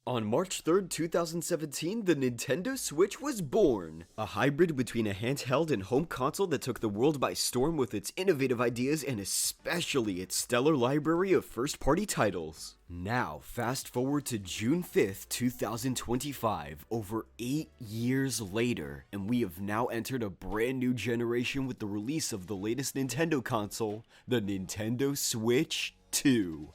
On March 3rd, 2017, the Nintendo Switch was born. A hybrid between a handheld and home console that took the world by storm with its innovative ideas and especially its stellar library of first-party titles. Now, fast forward to June 5th, 2025, over 8 years later, and we have now entered a brand new generation with the release of the latest Nintendo console, the Nintendo Switch 2.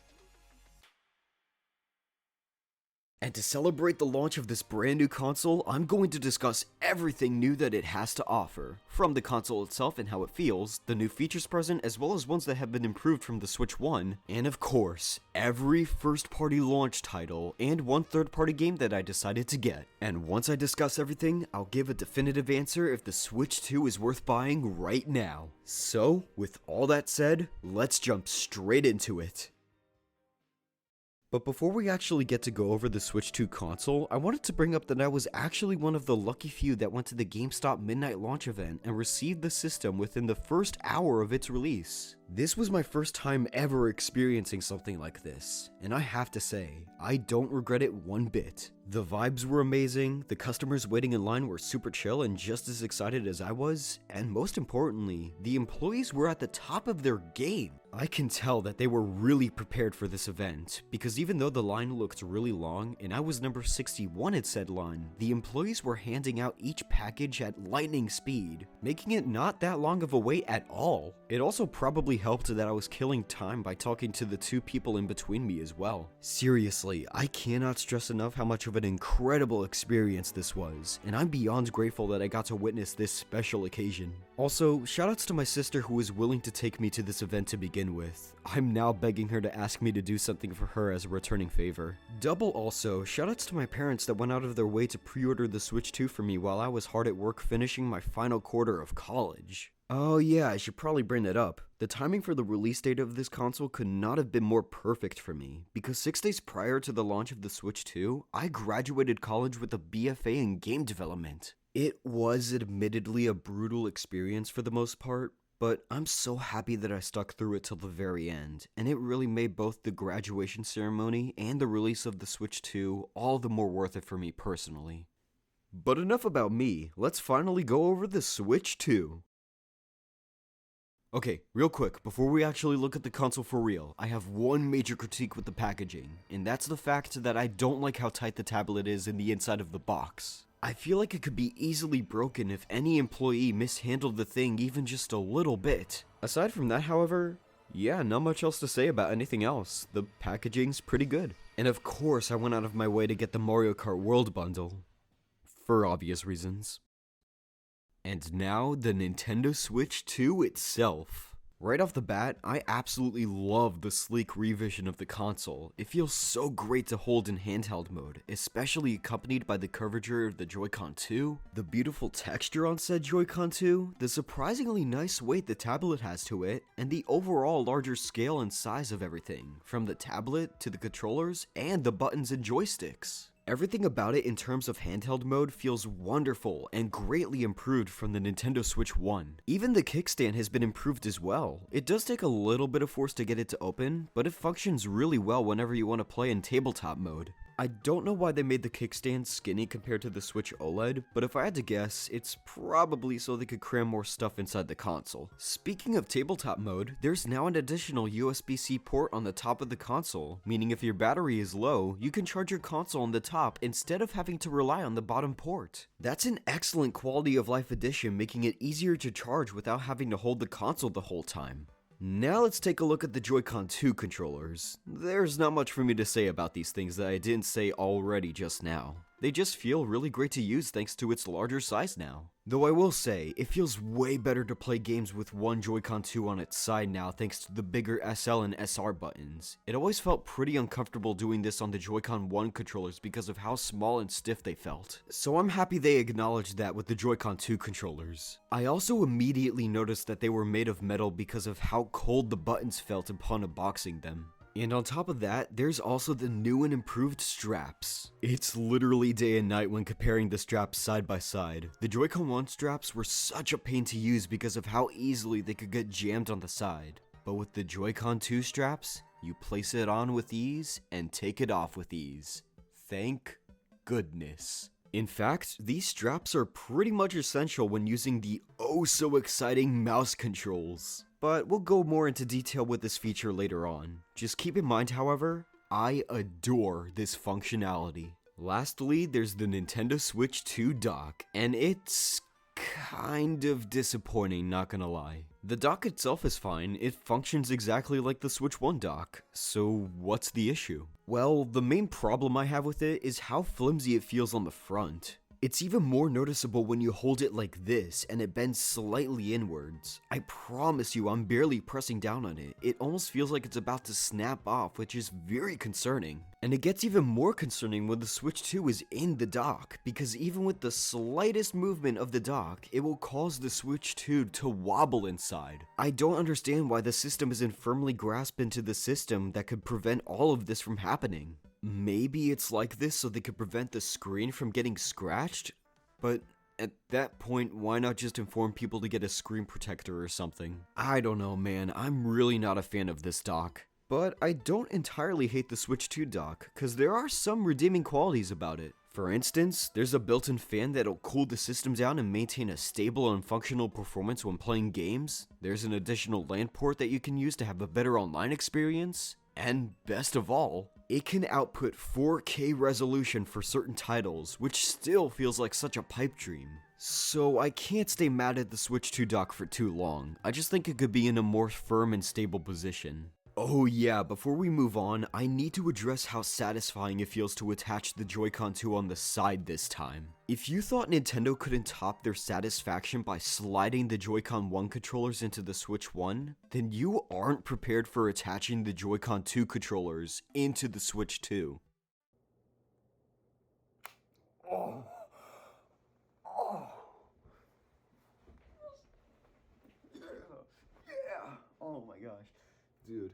And to celebrate the launch of this brand new console, I'm going to discuss everything new that it has to offer. From the console itself and how it feels, the new features present, as well as ones that have been improved from the Switch 1, and of course, every first-party launch title and one third-party game that I decided to get. And once I discuss everything, I'll give a definitive answer if the Switch 2 is worth buying right now. So, with all that said, let's jump straight into it. But before we actually get to go over the Switch 2 console, I wanted to bring up that I was actually one of the lucky few that went to the GameStop midnight launch event and received the system within the first hour of its release. This was my first time ever experiencing something like this, and I have to say, I don't regret it one bit. The vibes were amazing, the customers waiting in line were super chill and just as excited as I was, and most importantly, the employees were at the top of their game. I can tell that they were really prepared for this event, because even though the line looked really long and I was number 61 at said line, the employees were handing out each package at lightning speed, making it not that long of a wait at all. It also probably helped that I was killing time by talking to the two people in between me as well. Seriously, I cannot stress enough how much of an incredible experience this was, and I'm beyond grateful that I got to witness this special occasion. Also, shoutouts to my sister who was willing to take me to this event to begin with. I'm now begging her to ask me to do something for her as a returning favor. Double also, shoutouts to my parents that went out of their way to pre-order the Switch 2 for me while I was hard at work finishing my final quarter of college. Oh yeah, I should probably bring that up. The timing for the release date of this console could not have been more perfect for me, because 6 days prior to the launch of the Switch 2, I graduated college with a BFA in game development. It was admittedly a brutal experience for the most part, but I'm so happy that I stuck through it till the very end, and it really made both the graduation ceremony and the release of the Switch 2 all the more worth it for me personally. But enough about me, let's finally go over the Switch 2. Okay, real quick, before we actually look at the console for real, I have one major critique with the packaging, and that's the fact that I don't like how tight the tablet is in the inside of the box. I feel like it could be easily broken if any employee mishandled the thing even just a little bit. Aside from that, however, yeah, not much else to say about anything else. The packaging's pretty good. And of course, I went out of my way to get the Mario Kart World Bundle. For obvious reasons. And now, the Nintendo Switch 2 itself. Right off the bat, I absolutely love the sleek revision of the console. It feels so great to hold in handheld mode, especially accompanied by the curvature of the Joy-Con 2, the beautiful texture on said Joy-Con 2, the surprisingly nice weight the tablet has to it, and the overall larger scale and size of everything, from the tablet to the controllers and the buttons and joysticks. Everything about it in terms of handheld mode feels wonderful and greatly improved from the Nintendo Switch 1. Even the kickstand has been improved as well. It does take a little bit of force to get it to open, but it functions really well whenever you want to play in tabletop mode. I don't know why they made the kickstand skinny compared to the Switch OLED, but if I had to guess, it's probably so they could cram more stuff inside the console. Speaking of tabletop mode, there's now an additional USB-C port on the top of the console, meaning if your battery is low, you can charge your console on the top instead of having to rely on the bottom port. That's an excellent quality of life addition, making it easier to charge without having to hold the console the whole time. Now let's take a look at the Joy-Con 2 controllers. There's not much for me to say about these things that I didn't say already just now. They just feel really great to use thanks to its larger size now. Though I will say, it feels way better to play games with one Joy-Con 2 on its side now thanks to the bigger SL and SR buttons. It always felt pretty uncomfortable doing this on the Joy-Con 1 controllers because of how small and stiff they felt. So I'm happy they acknowledged that with the Joy-Con 2 controllers. I also immediately noticed that they were made of metal because of how cold the buttons felt upon unboxing them. And on top of that, there's also the new and improved straps. It's literally day and night when comparing the straps side by side. The Joy-Con 1 straps were such a pain to use because of how easily they could get jammed on the side. But with the Joy-Con 2 straps, you place it on with ease and take it off with ease. Thank goodness. In fact, these straps are pretty much essential when using the oh so exciting mouse controls. But we'll go more into detail with this feature later on. Just keep in mind, however, I adore this functionality. Lastly, there's the Nintendo Switch 2 dock, and it's kind of disappointing, not gonna lie. The dock itself is fine, it functions exactly like the Switch 1 dock, so what's the issue? Well, the main problem I have with it is how flimsy it feels on the front. It's even more noticeable when you hold it like this and it bends slightly inwards. I promise you, I'm barely pressing down on it. It almost feels like it's about to snap off, which is very concerning. And it gets even more concerning when the Switch 2 is in the dock, because even with the slightest movement of the dock, it will cause the Switch 2 to wobble inside. I don't understand why the system isn't firmly grasped into the system that could prevent all of this from happening. Maybe it's like this so they could prevent the screen from getting scratched? But at that point, why not just inform people to get a screen protector or something? I don't know, man. I'm really not a fan of this dock. But I don't entirely hate the Switch 2 dock, cause there are some redeeming qualities about it. For instance, there's a built-in fan that'll cool the system down and maintain a stable and functional performance when playing games. There's an additional LAN port that you can use to have a better online experience. And best of all, it can output 4K resolution for certain titles, which still feels like such a pipe dream. So I can't stay mad at the Switch 2 dock for too long. I just think it could be in a more firm and stable position. Oh yeah, before we move on, I need to address how satisfying it feels to attach the Joy-Con 2 on the side this time. If you thought Nintendo couldn't top their satisfaction by sliding the Joy-Con 1 controllers into the Switch 1, then you aren't prepared for attaching the Joy-Con 2 controllers into the Switch 2. Oh. Oh. Yeah. Oh my gosh. Dude.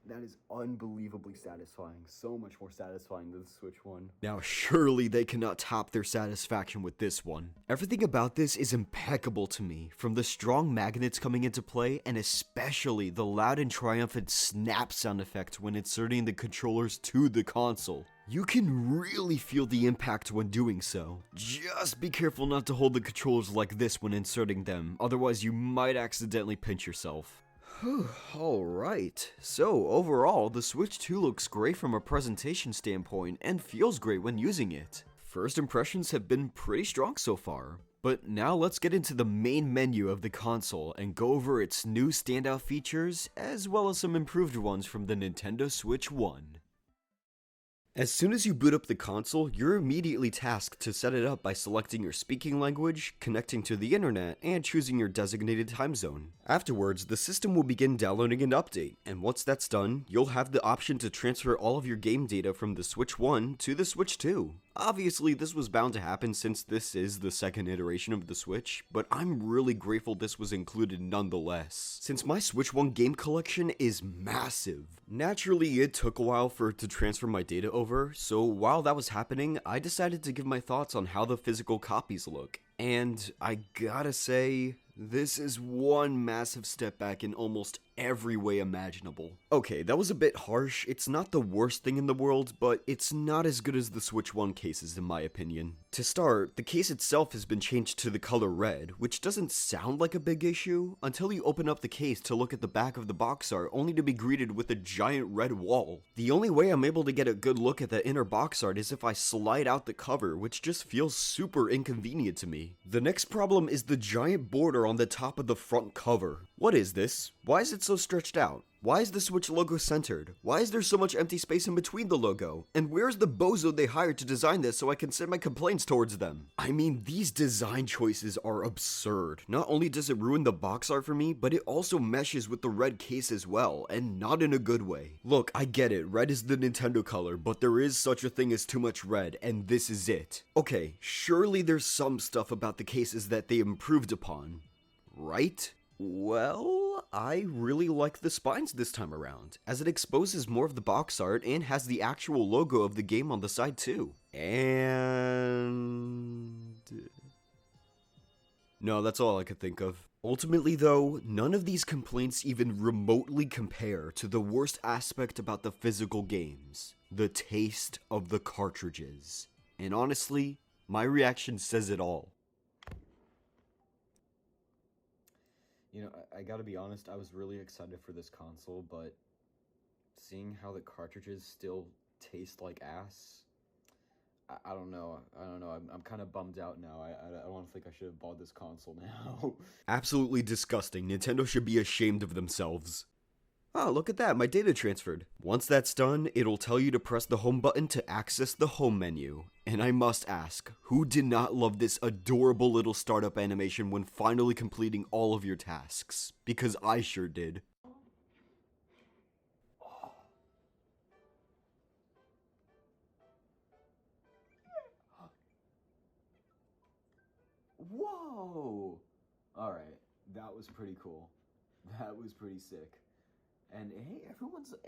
That is unbelievably satisfying, so much more satisfying than the Switch 1. Now surely they cannot top their satisfaction with this one. Everything about this is impeccable to me, from the strong magnets coming into play, and especially the loud and triumphant snap sound effect when inserting the controllers to the console. You can really feel the impact when doing so. Just be careful not to hold the controllers like this when inserting them, otherwise you might accidentally pinch yourself. Alright, so overall, the Switch 2 looks great from a presentation standpoint and feels great when using it. First impressions have been pretty strong so far, but now let's get into the main menu of the console and go over its new standout features as well as some improved ones from the Nintendo Switch 1. As soon as you boot up the console, you're immediately tasked to set it up by selecting your speaking language, connecting to the internet, and choosing your designated time zone. Afterwards, the system will begin downloading an update, and once that's done, you'll have the option to transfer all of your game data from the Switch 1 to the Switch 2. Obviously, this was bound to happen since this is the second iteration of the Switch, but I'm really grateful this was included nonetheless, since my Switch 1 game collection is massive. Naturally, it took a while for it to transfer my data over, so while that was happening, I decided to give my thoughts on how the physical copies look. And I gotta say, this is one massive step back in almost every way imaginable. Okay, that was a bit harsh. It's not the worst thing in the world, but it's not as good as the Switch 1 cases in my opinion. To start, the case itself has been changed to the color red, which doesn't sound like a big issue until you open up the case to look at the back of the box art only to be greeted with a giant red wall. The only way I'm able to get a good look at the inner box art is if I slide out the cover, which just feels super inconvenient to me. The next problem is the giant border on the top of the front cover. What is this? Why is it so stretched out? Why is the Switch logo centered? Why is there so much empty space in between the logo? And where's the bozo they hired to design this so I can send my complaints towards them? I mean, these design choices are absurd. Not only does it ruin the box art for me, but it also meshes with the red case as well, and not in a good way. Look, I get it, red is the Nintendo color, but there is such a thing as too much red, and this is it. Okay, surely there's some stuff about the cases that they improved upon, right? Well, I really like the spines this time around, as it exposes more of the box art and has the actual logo of the game on the side too. And no, that's all I could think of. Ultimately though, none of these complaints even remotely compare to the worst aspect about the physical games, the taste of the cartridges. And honestly, my reaction says it all. You know, I gotta be honest, I was really excited for this console, but seeing how the cartridges still taste like ass, I don't know. I'm kind of bummed out now. I don't think I should have bought this console now. Absolutely disgusting. Nintendo should be ashamed of themselves. Oh, look at that, my data transferred. Once that's done, it'll tell you to press the home button to access the home menu. And I must ask, who did not love this adorable little startup animation when finally completing all of your tasks? Because I sure did. Whoa! Alright, that was pretty cool. That was pretty sick. And hey,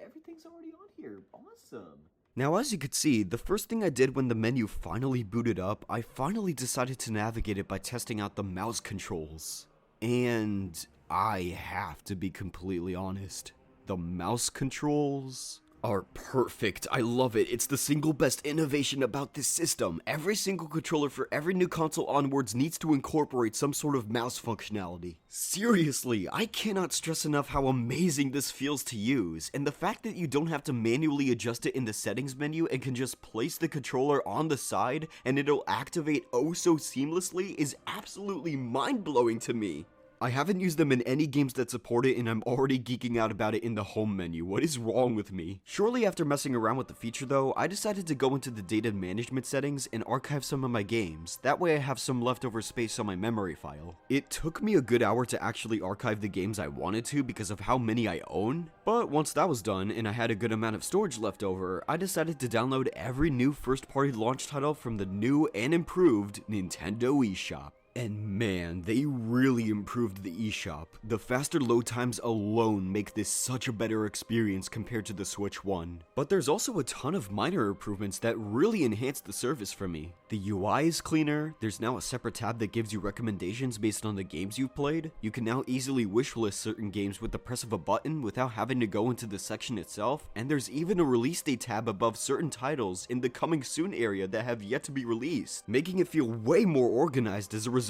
everything's already on here. Awesome. Now, as you could see, the first thing I did when the menu finally booted up, I finally decided to navigate it by testing out the mouse controls. And I have to be completely honest, the mouse controls are perfect. I love it. It's the single best innovation about this system. Every single controller for every new console onwards needs to incorporate some sort of mouse functionality. Seriously, I cannot stress enough how amazing this feels to use, and the fact that you don't have to manually adjust it in the settings menu and can just place the controller on the side and it'll activate oh so seamlessly is absolutely mind-blowing to me. I haven't used them in any games that support it, and I'm already geeking out about it in the home menu. What is wrong with me? Shortly after messing around with the feature though, I decided to go into the data management settings and archive some of my games. That way I have some leftover space on my memory file. It took me a good hour to actually archive the games I wanted to because of how many I own, but once that was done and I had a good amount of storage left over, I decided to download every new first-party launch title from the new and improved Nintendo eShop. And man, they really improved the eShop. The faster load times alone make this such a better experience compared to the Switch 1. But there's also a ton of minor improvements that really enhance the service for me. The UI is cleaner, there's now a separate tab that gives you recommendations based on the games you've played. You can now easily wishlist certain games with the press of a button without having to go into the section itself, and there's even a release date tab above certain titles in the coming soon area that have yet to be released, making it feel way more organized as a result.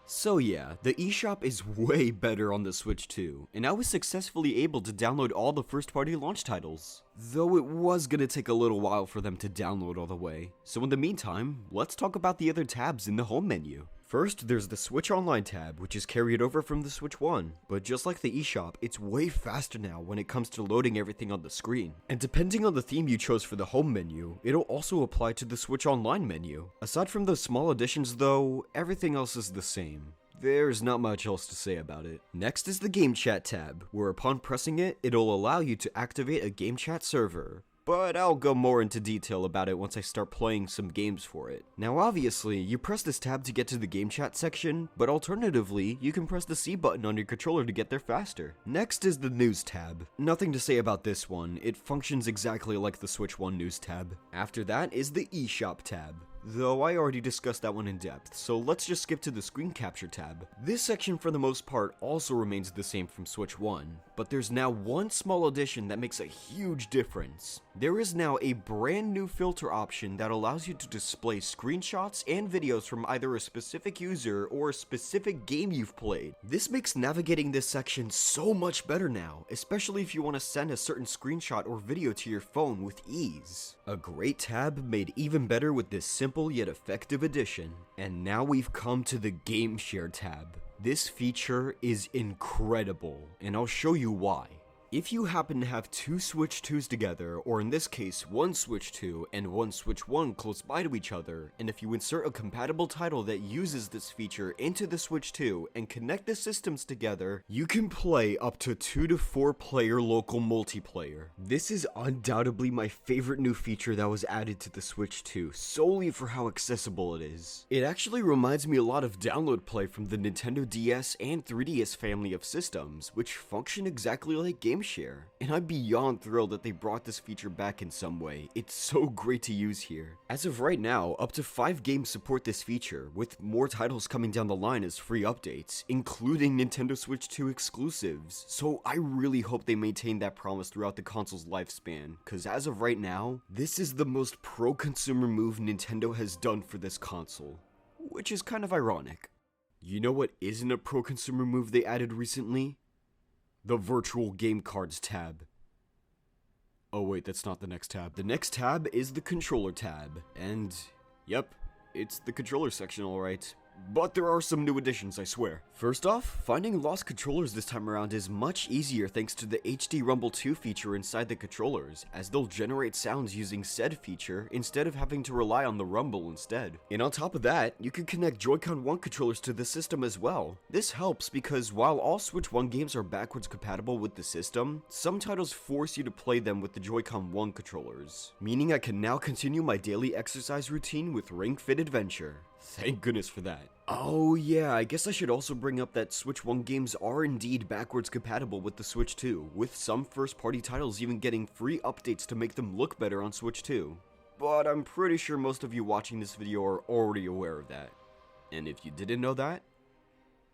So yeah, the eShop is way better on the Switch 2, and I was successfully able to download all the first-party launch titles. Though it was gonna take a little while for them to download all the way. So in the meantime, let's talk about the other tabs in the home menu. First, there's the Switch Online tab, which is carried over from the Switch 1, but just like the eShop, it's way faster now when it comes to loading everything on the screen. And depending on the theme you chose for the home menu, it'll also apply to the Switch Online menu. Aside from those small additions though, everything else is the same. There's not much else to say about it. Next is the GameChat tab, where upon pressing it, it'll allow you to activate a GameChat server. But I'll go more into detail about it once I start playing some games for it. Now obviously, you press this tab to get to the game chat section, but alternatively, you can press the C button on your controller to get there faster. Next is the News tab. Nothing to say about this one, it functions exactly like the Switch 1 News tab. After that is the eShop tab. Though I already discussed that one in depth, so let's just skip to the screen capture tab. This section for the most part also remains the same from Switch 1, but there's now one small addition that makes a huge difference. There is now a brand new filter option that allows you to display screenshots and videos from either a specific user or a specific game you've played. This makes navigating this section so much better now, especially if you want to send a certain screenshot or video to your phone with ease. A great tab made even better with this simple yet effective addition. And now we've come to the Game Share tab. This feature is incredible, and I'll show you why. If you happen to have two Switch 2s together, or in this case, one Switch 2 and one Switch 1 close by to each other, and if you insert a compatible title that uses this feature into the Switch 2 and connect the systems together, you can play up to 2 to 4 player local multiplayer. This is undoubtedly my favorite new feature that was added to the Switch 2, solely for how accessible it is. It actually reminds me a lot of download play from the Nintendo DS and 3DS family of systems, which function exactly like Game share. And I'm beyond thrilled that they brought this feature back in some way. It's so great to use here. As of right now, up to 5 games support this feature, with more titles coming down the line as free updates, including Nintendo Switch 2 exclusives. So I really hope they maintain that promise throughout the console's lifespan, cause as of right now, this is the most pro-consumer move Nintendo has done for this console, which is kind of ironic. You know what isn't a pro-consumer move they added recently? The virtual game cards tab. Oh wait, that's not the next tab. The next tab is the controller tab, and yep, it's the controller section alright. But there are some new additions, I swear. First off, finding lost controllers this time around is much easier thanks to the HD Rumble 2 feature inside the controllers, as they'll generate sounds using said feature instead of having to rely on the rumble instead. And on top of that, you can connect Joy-Con 1 controllers to the system as well. This helps because while all Switch 1 games are backwards compatible with the system, some titles force you to play them with the Joy-Con 1 controllers, meaning I can now continue my daily exercise routine with Ring Fit Adventure. Thank goodness for that. Oh yeah, I guess I should also bring up that Switch 1 games are indeed backwards compatible with the Switch 2, with some first-party titles even getting free updates to make them look better on Switch 2. But I'm pretty sure most of you watching this video are already aware of that. And if you didn't know that,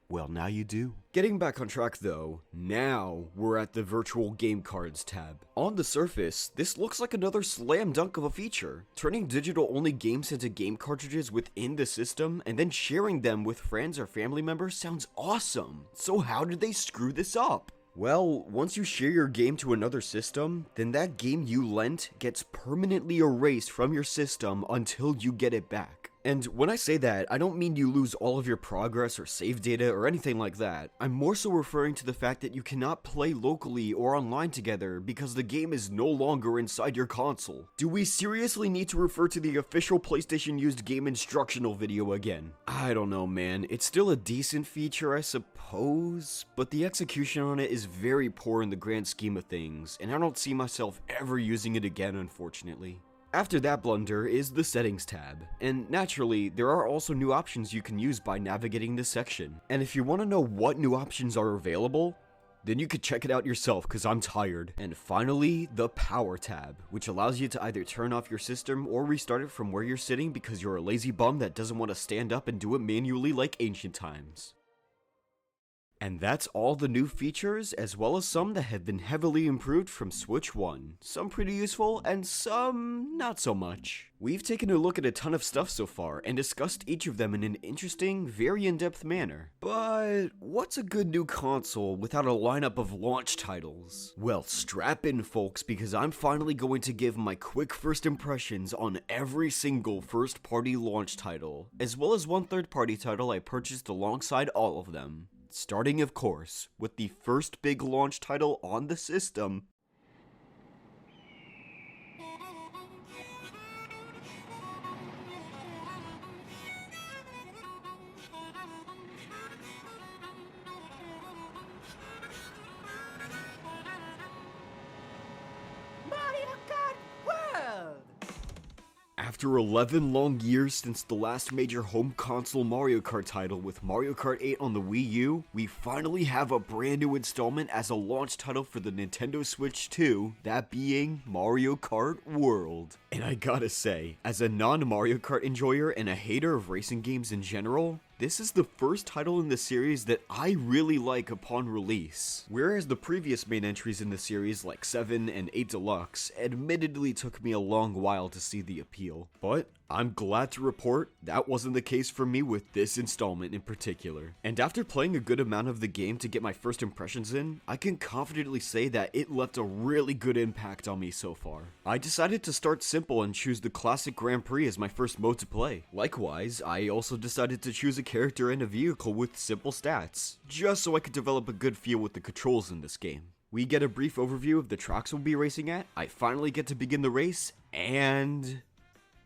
well, now you do. Getting back on track though, now we're at the virtual game cards tab. On the surface, this looks like another slam dunk of a feature. Turning digital only games into game cartridges within the system and then sharing them with friends or family members sounds awesome. So how did they screw this up? Well, once you share your game to another system, then that game you lent gets permanently erased from your system until you get it back. And when I say that, I don't mean you lose all of your progress or save data or anything like that. I'm more so referring to the fact that you cannot play locally or online together because the game is no longer inside your console. Do we seriously need to refer to the official PlayStation used game instructional video again? I don't know, man. It's still a decent feature, I suppose, but the execution on it is very poor in the grand scheme of things, and I don't see myself ever using it again, unfortunately. After that blunder is the settings tab, and naturally, there are also new options you can use by navigating this section. And if you want to know what new options are available, then you could check it out yourself cause I'm tired. And finally, the power tab, which allows you to either turn off your system or restart it from where you're sitting because you're a lazy bum that doesn't want to stand up and do it manually like ancient times. And that's all the new features, as well as some that have been heavily improved from Switch 1. Some pretty useful, and some not so much. We've taken a look at a ton of stuff so far, and discussed each of them in an interesting, very in-depth manner. But what's a good new console without a lineup of launch titles? Well, strap in folks, because I'm finally going to give my quick first impressions on every single first-party launch title, as well as one third-party title I purchased alongside all of them. Starting, of course, with the first big launch title on the system. Mario Kart World! After 11 long years since the last major home console Mario Kart title with Mario Kart 8 on the Wii U, we finally have a brand new installment as a launch title for the Nintendo Switch 2, that being Mario Kart World. And I gotta say, as a non-Mario Kart enjoyer and a hater of racing games in general, this is the first title in the series that I really like upon release. Whereas the previous main entries in the series like 7 and 8 Deluxe admittedly took me a long while to see the appeal. But I'm glad to report that wasn't the case for me with this installment in particular. And after playing a good amount of the game to get my first impressions in, I can confidently say that it left a really good impact on me so far. I decided to start simple and choose the classic Grand Prix as my first mode to play. Likewise, I also decided to choose a character and a vehicle with simple stats, just so I could develop a good feel with the controls in this game. We get a brief overview of the tracks we'll be racing at, I finally get to begin the race, and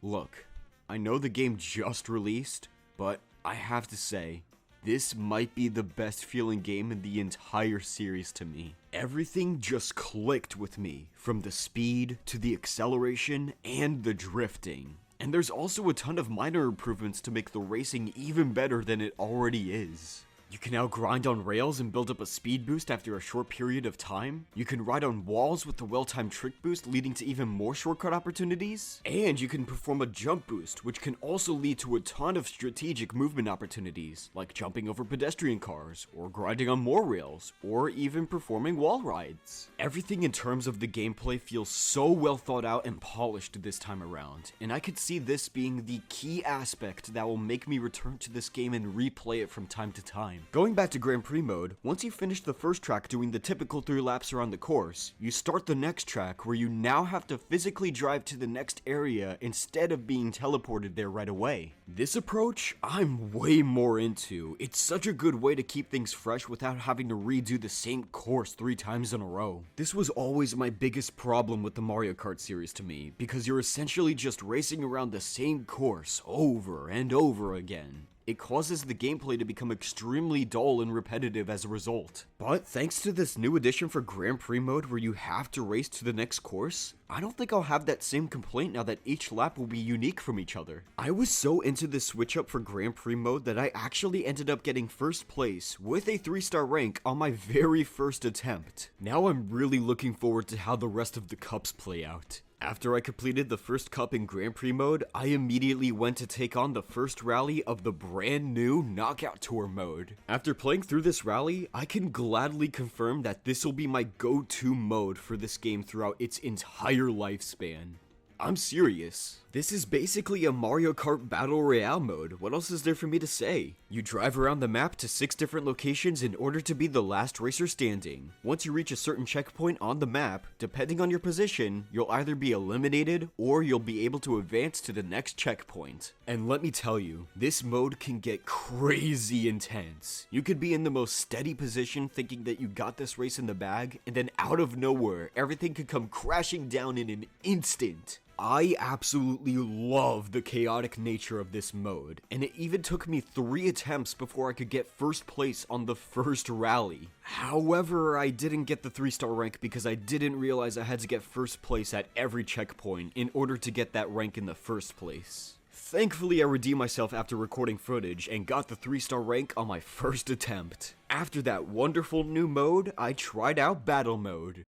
look, I know the game just released, but I have to say, this might be the best feeling game in the entire series to me. Everything just clicked with me, from the speed to the acceleration and the drifting. And there's also a ton of minor improvements to make the racing even better than it already is. You can now grind on rails and build up a speed boost after a short period of time. You can ride on walls with the well-timed trick boost, leading to even more shortcut opportunities. And you can perform a jump boost, which can also lead to a ton of strategic movement opportunities, like jumping over pedestrian cars, or grinding on more rails, or even performing wall rides. Everything in terms of the gameplay feels so well thought out and polished this time around, and I could see this being the key aspect that will make me return to this game and replay it from time to time. Going back to Grand Prix mode, once you finish the first track doing the typical 3 laps around the course, you start the next track where you now have to physically drive to the next area instead of being teleported there right away. This approach, I'm way more into. It's such a good way to keep things fresh without having to redo the same course 3 times in a row. This was always my biggest problem with the Mario Kart series to me, because you're essentially just racing around the same course over and over again. It causes the gameplay to become extremely dull and repetitive as a result. But thanks to this new addition for Grand Prix mode where you have to race to the next course, I don't think I'll have that same complaint now that each lap will be unique from each other. I was so into this switch up for Grand Prix mode that I actually ended up getting first place with a 3-star rank on my very first attempt. Now I'm really looking forward to how the rest of the cups play out. After I completed the first cup in Grand Prix mode, I immediately went to take on the first rally of the brand new Knockout Tour mode. After playing through this rally, I can gladly confirm that this will be my go-to mode for this game throughout its entire lifespan. I'm serious. This is basically a Mario Kart Battle Royale mode. What else is there for me to say? You drive around the map to 6 different locations in order to be the last racer standing. Once you reach a certain checkpoint on the map, depending on your position, you'll either be eliminated or you'll be able to advance to the next checkpoint. And let me tell you, this mode can get crazy intense. You could be in the most steady position thinking that you got this race in the bag, and then out of nowhere, everything could come crashing down in an instant. I absolutely love the chaotic nature of this mode, and it even took me 3 attempts before I could get first place on the first rally. However, I didn't get the 3-star rank because I didn't realize I had to get first place at every checkpoint in order to get that rank in the first place. Thankfully, I redeemed myself after recording footage and got the 3-star rank on my first attempt. After that wonderful new mode, I tried out Battle Mode.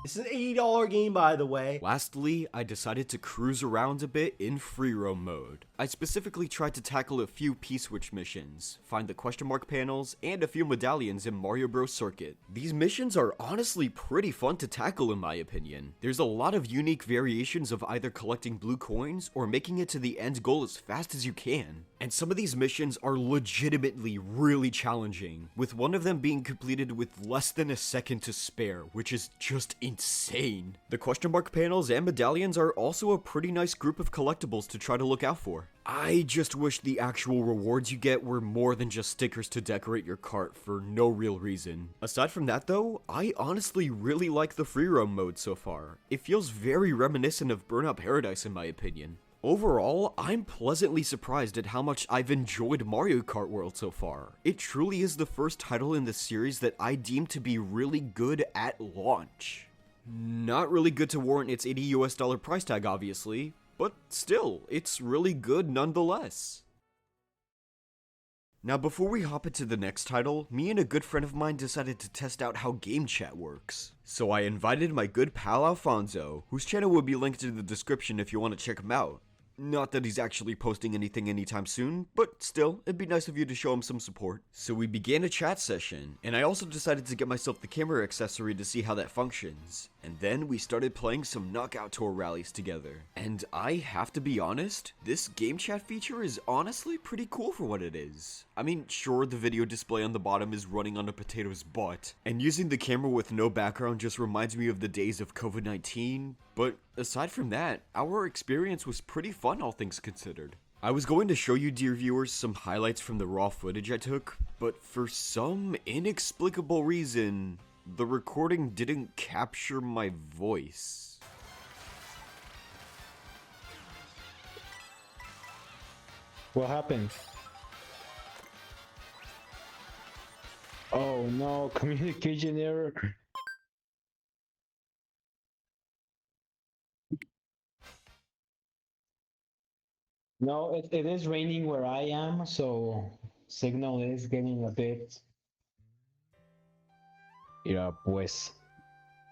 It's an $80 game, by the way. Lastly, I decided to cruise around a bit in free roam mode. I specifically tried to tackle a few P-switch missions, find the question mark panels, and a few medallions in Mario Bros. Circuit. These missions are honestly pretty fun to tackle in my opinion. There's a lot of unique variations of either collecting blue coins or making it to the end goal as fast as you can. And some of these missions are legitimately really challenging, with one of them being completed with less than a second to spare, which is just insane. The question mark panels and medallions are also a pretty nice group of collectibles to try to look out for. I just wish the actual rewards you get were more than just stickers to decorate your cart for no real reason. Aside from that though, I honestly really like the free roam mode so far. It feels very reminiscent of Burnout Paradise in my opinion. Overall, I'm pleasantly surprised at how much I've enjoyed Mario Kart World so far. It truly is the first title in the series that I deem to be really good at launch. Not really good to warrant its $80 price tag obviously, but still, it's really good nonetheless. Now before we hop into the next title, me and a good friend of mine decided to test out how GameChat works. So I invited my good pal Alfonso, whose channel will be linked in the description if you want to check him out. Not that he's actually posting anything anytime soon, but still, it'd be nice of you to show him some support. So we began a chat session, and I also decided to get myself the camera accessory to see how that functions. And then we started playing some Knockout Tour rallies together. And I have to be honest, this game chat feature is honestly pretty cool for what it is. I mean, sure, the video display on the bottom is running on a potato's butt, and using the camera with no background just reminds me of the days of COVID-19, but aside from that, our experience was pretty fun all things considered. I was going to show you, dear viewers, some highlights from the raw footage I took, but for some inexplicable reason, the recording didn't capture my voice. What happened? Oh no, communication error. No, it is raining where I am, so signal is getting a bit. Yeah, pues.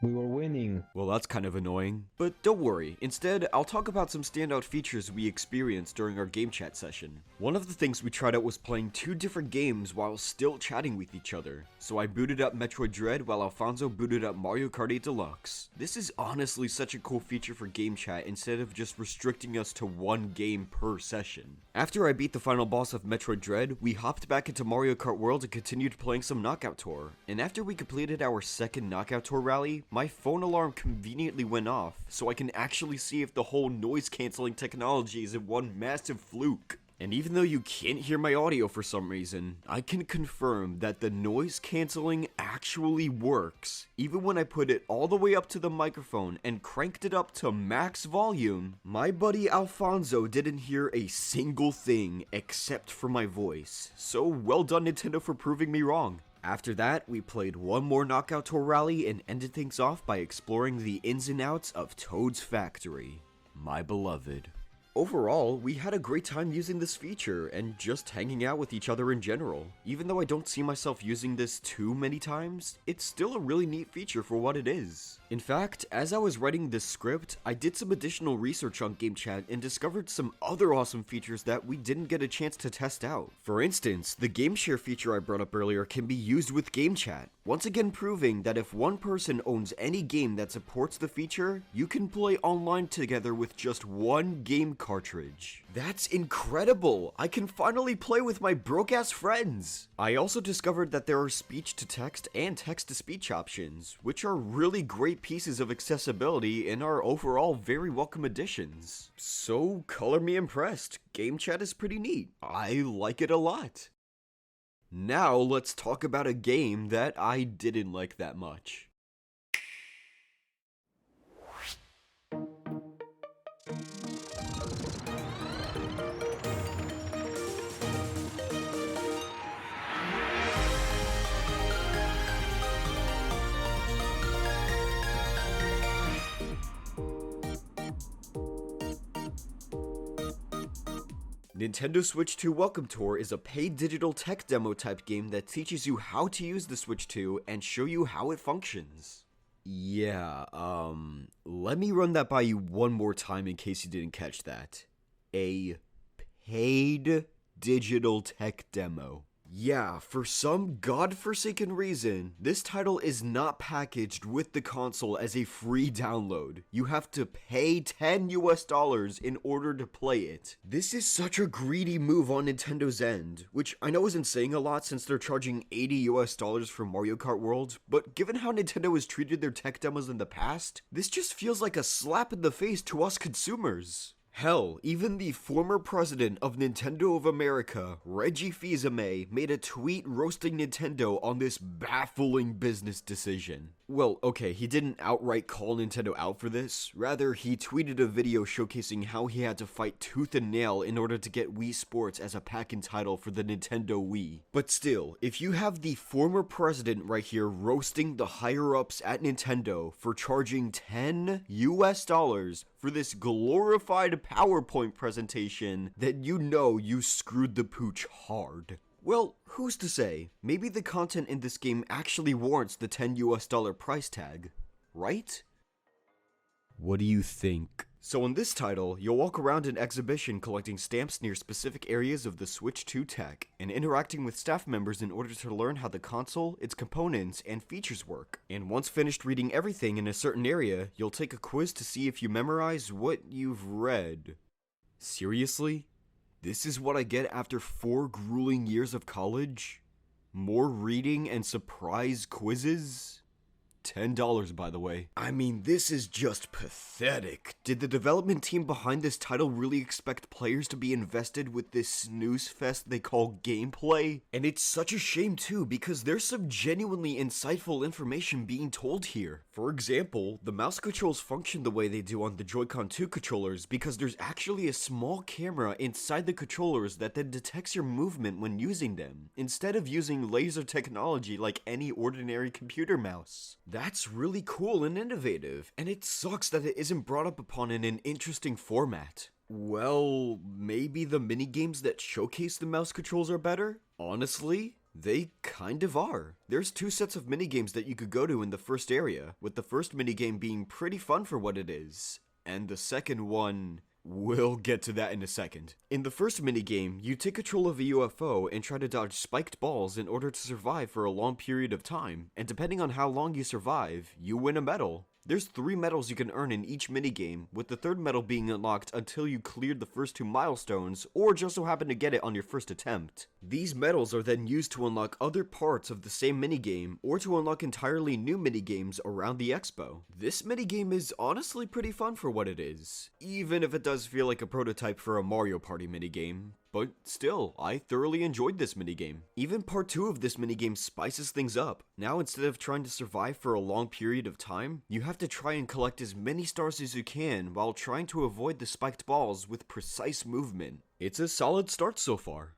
We were winning. Well, that's kind of annoying. But don't worry, instead, I'll talk about some standout features we experienced during our game chat session. One of the things we tried out was playing 2 different games while still chatting with each other. So I booted up Metroid Dread while Alfonso booted up Mario Kart 8 Deluxe. This is honestly such a cool feature for game chat instead of just restricting us to 1 game per session. After I beat the final boss of Metroid Dread, we hopped back into Mario Kart World and continued playing some Knockout Tour. And after we completed our second Knockout Tour rally, my phone alarm conveniently went off, so I can actually see if the whole noise cancelling technology is one massive fluke. And even though you can't hear my audio for some reason, I can confirm that the noise cancelling actually works. Even when I put it all the way up to the microphone and cranked it up to max volume, my buddy Alfonso didn't hear a single thing except for my voice. So well done Nintendo for proving me wrong. After that, we played one more Knockout Tour rally and ended things off by exploring the ins and outs of Toad's Factory, my beloved. Overall, we had a great time using this feature and just hanging out with each other in general. Even though I don't see myself using this too many times, it's still a really neat feature for what it is. In fact, as I was writing this script, I did some additional research on GameChat and discovered some other awesome features that we didn't get a chance to test out. For instance, the game share feature I brought up earlier can be used with GameChat, once again proving that if one person owns any game that supports the feature, you can play online together with just one game cartridge. That's incredible! I can finally play with my broke-ass friends! I also discovered that there are speech-to-text and text-to-speech options, which are really great pieces of accessibility and are overall very welcome additions. So, color me impressed. Game chat is pretty neat. I like it a lot. Now let's talk about a game that I didn't like that much. Nintendo Switch 2 Welcome Tour is a paid digital tech demo type game that teaches you how to use the Switch 2 and show you how it functions. Yeah, let me run that by you one more time in case you didn't catch that. A paid digital tech demo. Yeah, for some godforsaken reason, this title is not packaged with the console as a free download. You have to pay $10 in order to play it. This is such a greedy move on Nintendo's end, which I know isn't saying a lot since they're charging $80 for Mario Kart World, but given how Nintendo has treated their tech demos in the past, this just feels like a slap in the face to us consumers. Hell, even the former president of Nintendo of America, Reggie Fils-Aimé, made a tweet roasting Nintendo on this baffling business decision. Well, okay, he didn't outright call Nintendo out for this. Rather, he tweeted a video showcasing how he had to fight tooth and nail in order to get Wii Sports as a pack-in title for the Nintendo Wii. But still, if you have the former president right here roasting the higher-ups at Nintendo for charging $10 for this glorified PowerPoint presentation, then you know you screwed the pooch hard. Well, who's to say? Maybe the content in this game actually warrants the $10 price tag, right? What do you think? So in this title, you'll walk around an exhibition collecting stamps near specific areas of the Switch 2 tech, and interacting with staff members in order to learn how the console, its components, and features work. And once finished reading everything in a certain area, you'll take a quiz to see if you memorize what you've read. Seriously? This is what I get after 4 grueling years of college? More reading and surprise quizzes? $10, by the way. I mean, this is just pathetic. Did the development team behind this title really expect players to be invested with this snooze fest they call gameplay? And it's such a shame too, because there's some genuinely insightful information being told here. For example, the mouse controls function the way they do on the Joy-Con 2 controllers because there's actually a small camera inside the controllers that then detects your movement when using them, instead of using laser technology like any ordinary computer mouse. That's really cool and innovative, and it sucks that it isn't brought up upon in an interesting format. Well, maybe the minigames that showcase the mouse controls are better? Honestly, they kind of are. There's 2 sets of minigames that you could go to in the first area, with the first minigame being pretty fun for what it is, and the second one... We'll get to that in a second. In the first minigame, you take control of a UFO and try to dodge spiked balls in order to survive for a long period of time, and depending on how long you survive, you win a medal. There's 3 medals you can earn in each minigame, with the 3rd medal being unlocked until you cleared the first 2 milestones, or just so happen to get it on your first attempt. These medals are then used to unlock other parts of the same minigame, or to unlock entirely new minigames around the expo. This minigame is honestly pretty fun for what it is, even if it does feel like a prototype for a Mario Party minigame. But still, I thoroughly enjoyed this minigame. Even part 2 of this minigame spices things up. Now instead of trying to survive for a long period of time, you have to try and collect as many stars as you can while trying to avoid the spiked balls with precise movement. It's a solid start so far.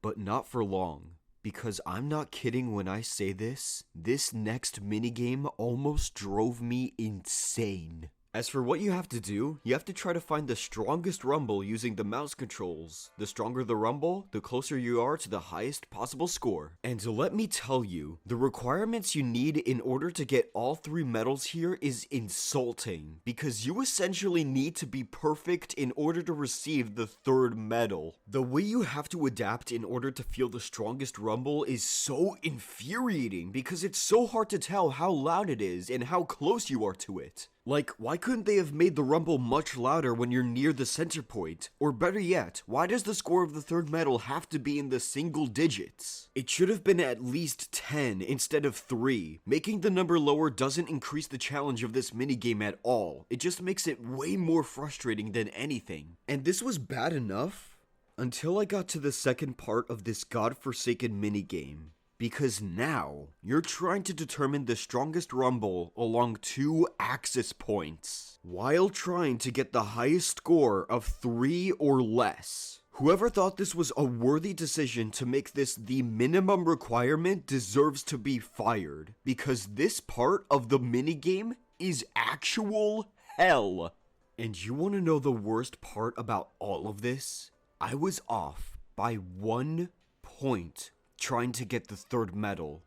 But not for long. Because I'm not kidding when I say this next minigame almost drove me insane. As for what you have to do, you have to try to find the strongest rumble using the mouse controls. The stronger the rumble, the closer you are to the highest possible score. And let me tell you, the requirements you need in order to get all 3 medals here is insulting, because you essentially need to be perfect in order to receive the 3rd medal. The way you have to adapt in order to feel the strongest rumble is so infuriating, because it's so hard to tell how loud it is and how close you are to it. Like, why couldn't they have made the rumble much louder when you're near the center point? Or better yet, why does the score of the 3rd medal have to be in the single digits? It should have been at least 10 instead of 3. Making the number lower doesn't increase the challenge of this minigame at all. It just makes it way more frustrating than anything. And this was bad enough until I got to the second part of this godforsaken minigame. Because now, you're trying to determine the strongest rumble along 2 axis points, while trying to get the highest score of 3 or less. Whoever thought this was a worthy decision to make this the minimum requirement deserves to be fired, because this part of the minigame is actual hell. And you want to know the worst part about all of this? I was off by 1 point. Trying to get the 3rd medal.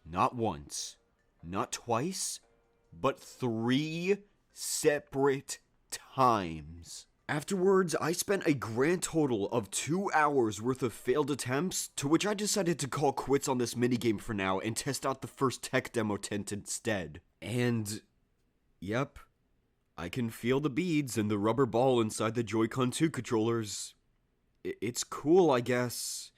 Not once, not twice, but 3 separate times. Afterwards, I spent a grand total of 2 hours worth of failed attempts, to which I decided to call quits on this minigame for now and test out the first tech demo tent instead. And, yep, I can feel the beads and the rubber ball inside the Joy-Con 2 controllers. It's cool, I guess.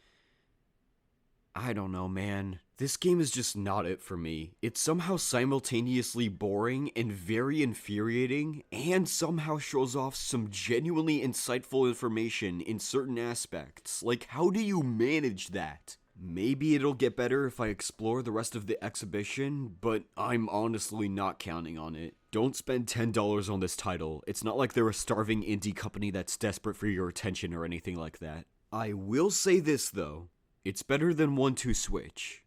I don't know, man. This game is just not it for me. It's somehow simultaneously boring and very infuriating, and somehow shows off some genuinely insightful information in certain aspects. Like, how do you manage that? Maybe it'll get better if I explore the rest of the exhibition, but I'm honestly not counting on it. Don't spend $10 on this title. It's not like they're a starving indie company that's desperate for your attention or anything like that. I will say this, though. It's better than 1-2 Switch.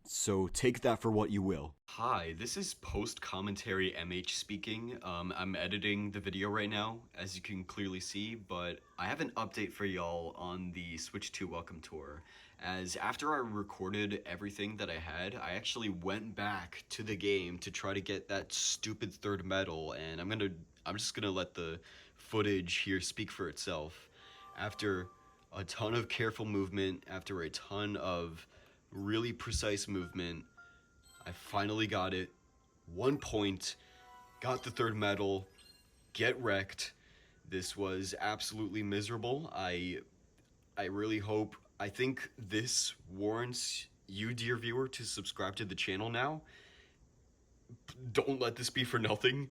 So take that for what you will. Hi, this is post-commentary MH speaking. I'm editing the video right now, as you can clearly see, but I have an update for y'all on the Switch 2 Welcome Tour. As after I recorded everything that I had, I actually went back to the game to try to get that stupid 3rd medal, and I'm just gonna let the footage here speak for itself. After a ton of careful movement, after a ton of really precise movement, I finally got it. 1 point, got the 3rd medal, get wrecked. This was absolutely miserable. I really hope, I think this warrants you, dear viewer, to subscribe to the channel now. Don't let this be for nothing.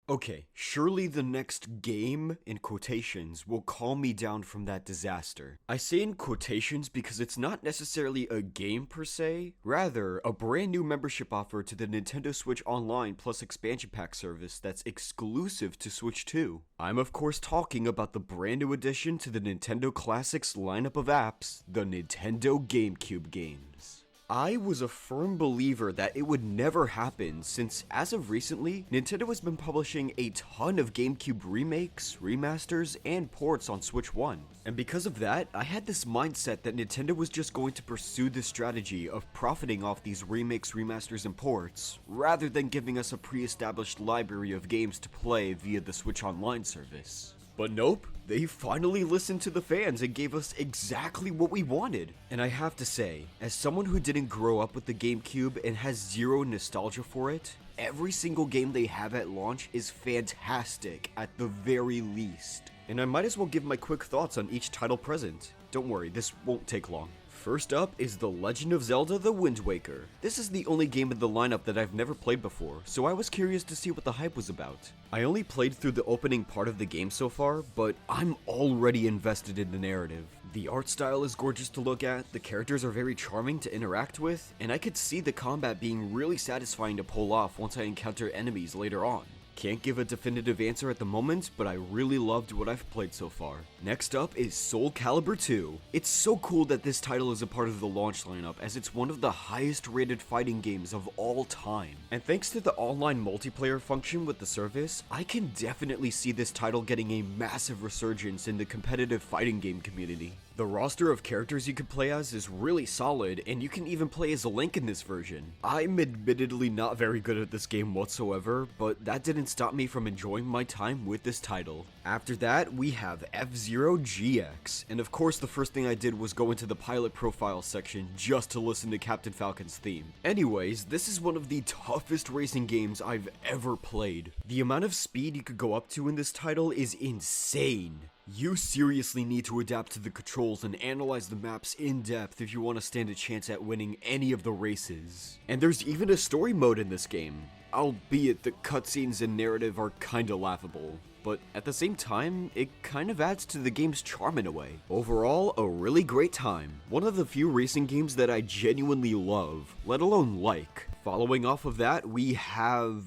Okay, surely the next game, in quotations, will calm me down from that disaster. I say in quotations because it's not necessarily a game per se, rather, a brand new membership offer to the Nintendo Switch Online Plus expansion pack service that's exclusive to Switch 2. I'm of course talking about the brand new addition to the Nintendo Classics lineup of apps, the Nintendo GameCube games. I was a firm believer that it would never happen since, as of recently, Nintendo has been publishing a ton of GameCube remakes, remasters, and ports on Switch 1. And because of that, I had this mindset that Nintendo was just going to pursue the strategy of profiting off these remakes, remasters, and ports, rather than giving us a pre-established library of games to play via the Switch Online service. But nope, they finally listened to the fans and gave us exactly what we wanted. And I have to say, as someone who didn't grow up with the GameCube and has zero nostalgia for it, every single game they have at launch is fantastic at the very least. And I might as well give my quick thoughts on each title present. Don't worry, this won't take long. First up is The Legend of Zelda: The Wind Waker. This is the only game in the lineup that I've never played before, so I was curious to see what the hype was about. I only played through the opening part of the game so far, but I'm already invested in the narrative. The art style is gorgeous to look at, the characters are very charming to interact with, and I could see the combat being really satisfying to pull off once I encounter enemies later on. Can't give a definitive answer at the moment, but I really loved what I've played so far. Next up is Soul Calibur 2. It's so cool that this title is a part of the launch lineup, as it's one of the highest rated fighting games of all time. And thanks to the online multiplayer function with the service, I can definitely see this title getting a massive resurgence in the competitive fighting game community. The roster of characters you can play as is really solid, and you can even play as a Link in this version. I'm admittedly not very good at this game whatsoever, but that didn't stop me from enjoying my time with this title. After that, we have F-Zero GX, and of course the first thing I did was go into the pilot profile section just to listen to Captain Falcon's theme. Anyways, this is one of the toughest racing games I've ever played. The amount of speed you could go up to in this title is insane. You seriously need to adapt to the controls and analyze the maps in depth if you want to stand a chance at winning any of the races. And there's even a story mode in this game, albeit the cutscenes and narrative are kinda laughable. But at the same time, it kind of adds to the game's charm in a way. Overall, a really great time. One of the few racing games that I genuinely love, let alone like. Following off of that, we have...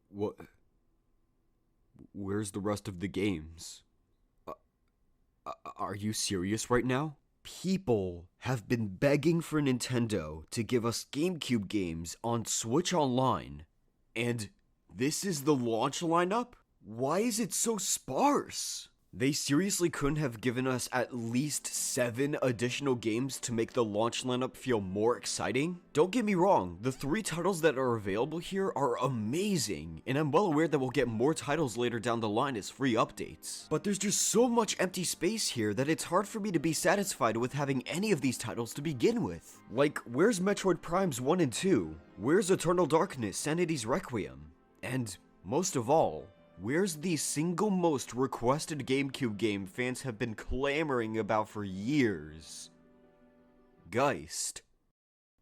What? Where's the rest of the games? Are you serious right now? People have been begging for Nintendo to give us GameCube games on Switch Online, and this is the launch lineup? Why is it so sparse? They seriously couldn't have given us at least 7 additional games to make the launch lineup feel more exciting? Don't get me wrong, the 3 titles that are available here are amazing, and I'm well aware that we'll get more titles later down the line as free updates. But there's just so much empty space here that it's hard for me to be satisfied with having any of these titles to begin with. Like, where's Metroid Primes 1 and 2? Where's Eternal Darkness, Sanity's Requiem? And, most of all, where's the single most requested GameCube game fans have been clamoring about for years? Geist.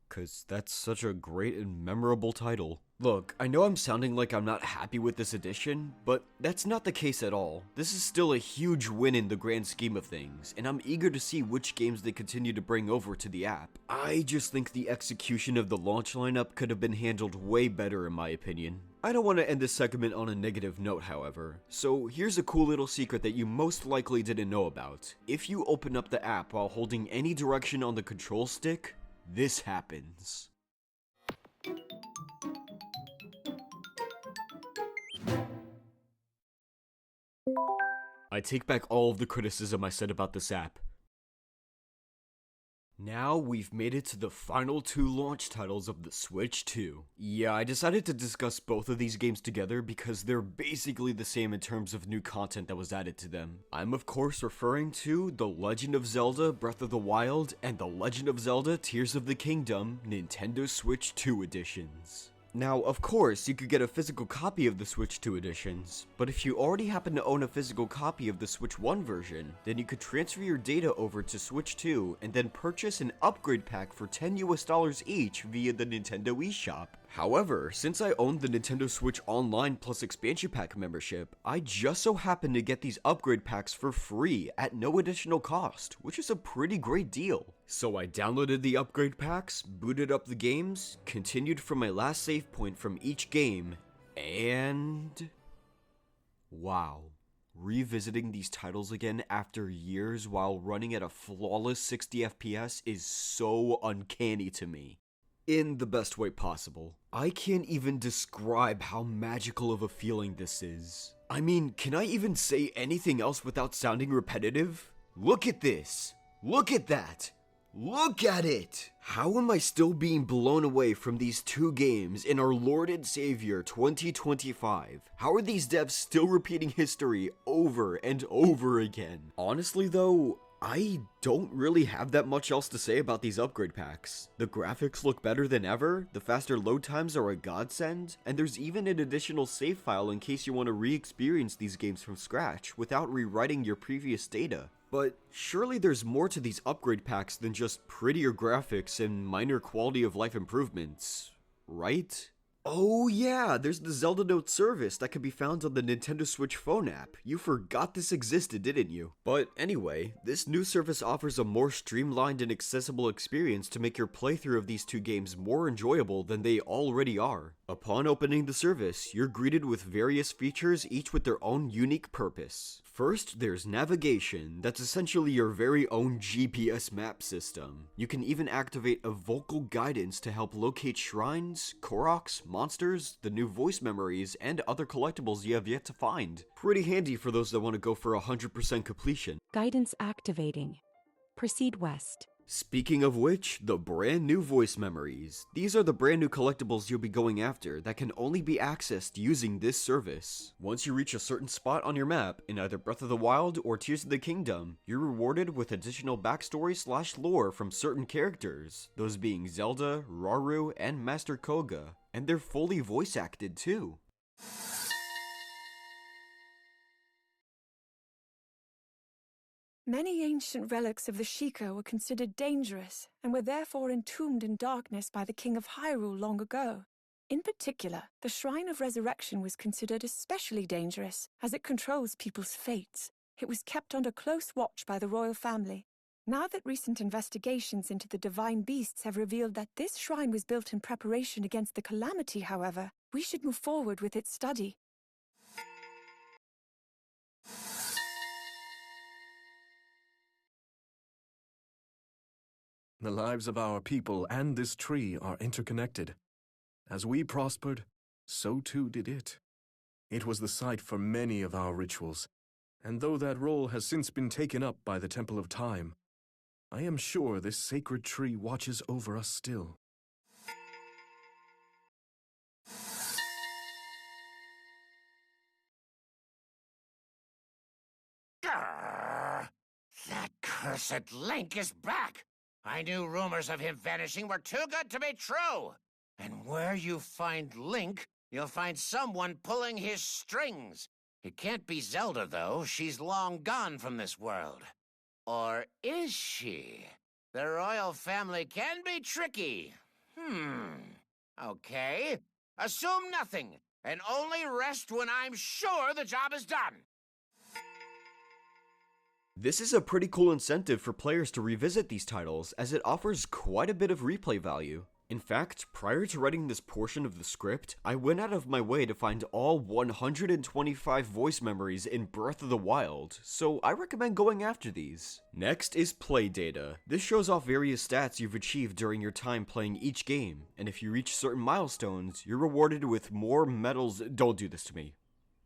'Cause that's such a great and memorable title. Look, I know I'm sounding like I'm not happy with this edition, but that's not the case at all. This is still a huge win in the grand scheme of things, and I'm eager to see which games they continue to bring over to the app. I just think the execution of the launch lineup could have been handled way better in my opinion. I don't want to end this segment on a negative note, however, so here's a cool little secret that you most likely didn't know about. If you open up the app while holding any direction on the control stick, this happens. I take back all of the criticism I said about this app. Now we've made it to the final 2 launch titles of the Switch 2. Yeah, I decided to discuss both of these games together because they're basically the same in terms of new content that was added to them. I'm of course referring to The Legend of Zelda Breath of the Wild and The Legend of Zelda Tears of the Kingdom Nintendo Switch 2 editions. Now, of course, you could get a physical copy of the Switch 2 editions, but if you already happen to own a physical copy of the Switch 1 version, then you could transfer your data over to Switch 2 and then purchase an upgrade pack for $10 each via the Nintendo eShop. However, since I owned the Nintendo Switch Online Plus Expansion Pack membership, I just so happened to get these upgrade packs for free at no additional cost, which is a pretty great deal. So I downloaded the upgrade packs, booted up the games, continued from my last save point from each game, and... wow. Revisiting these titles again after years while running at a flawless 60 FPS is so uncanny to me. In the best way possible. I can't even describe how magical of a feeling this is. I mean, can I even say anything else without sounding repetitive? Look at this! Look at that! Look at it! How am I still being blown away from these two games in our Lord and Savior 2025? How are these devs still repeating history over and over again? Honestly though, I don't really have that much else to say about these upgrade packs. The graphics look better than ever, the faster load times are a godsend, and there's even an additional save file in case you want to re-experience these games from scratch without rewriting your previous data. But surely there's more to these upgrade packs than just prettier graphics and minor quality of life improvements, right? Oh yeah, there's the Zelda Note service that can be found on the Nintendo Switch phone app. You forgot this existed, didn't you? But anyway, this new service offers a more streamlined and accessible experience to make your playthrough of these two games more enjoyable than they already are. Upon opening the service, you're greeted with various features, each with their own unique purpose. First, there's navigation, that's essentially your very own GPS map system. You can even activate a vocal guidance to help locate shrines, Koroks, monsters, the new voice memories, and other collectibles you have yet to find. Pretty handy for those that want to go for 100% completion. Guidance activating. Proceed west. Speaking of which, the brand new voice memories. These are the brand new collectibles you'll be going after that can only be accessed using this service. Once you reach a certain spot on your map, in either Breath of the Wild or Tears of the Kingdom, you're rewarded with additional backstory/lore from certain characters, those being Zelda, Rauru, and Master Koga, and they're fully voice acted too. Many ancient relics of the Sheikah were considered dangerous and were therefore entombed in darkness by the King of Hyrule long ago. In particular, the Shrine of Resurrection was considered especially dangerous, as it controls people's fates. It was kept under close watch by the royal family. Now that recent investigations into the divine beasts have revealed that this shrine was built in preparation against the calamity, however, we should move forward with its study. The lives of our people and this tree are interconnected. As we prospered, so too did it. It was the site for many of our rituals, and though that role has since been taken up by the Temple of Time, I am sure this sacred tree watches over us still. Grrr! That cursed Link is back! I knew rumors of him vanishing were too good to be true! And where you find Link, you'll find someone pulling his strings. It can't be Zelda, though. She's long gone from this world. Or is she? The royal family can be tricky. Okay. Assume nothing, and only rest when I'm sure the job is done. This is a pretty cool incentive for players to revisit these titles, as it offers quite a bit of replay value. In fact, prior to writing this portion of the script, I went out of my way to find all 125 voice memories in Breath of the Wild, so I recommend going after these. Next is play data. This shows off various stats you've achieved during your time playing each game, and if you reach certain milestones, you're rewarded with more medals. Don't do this to me.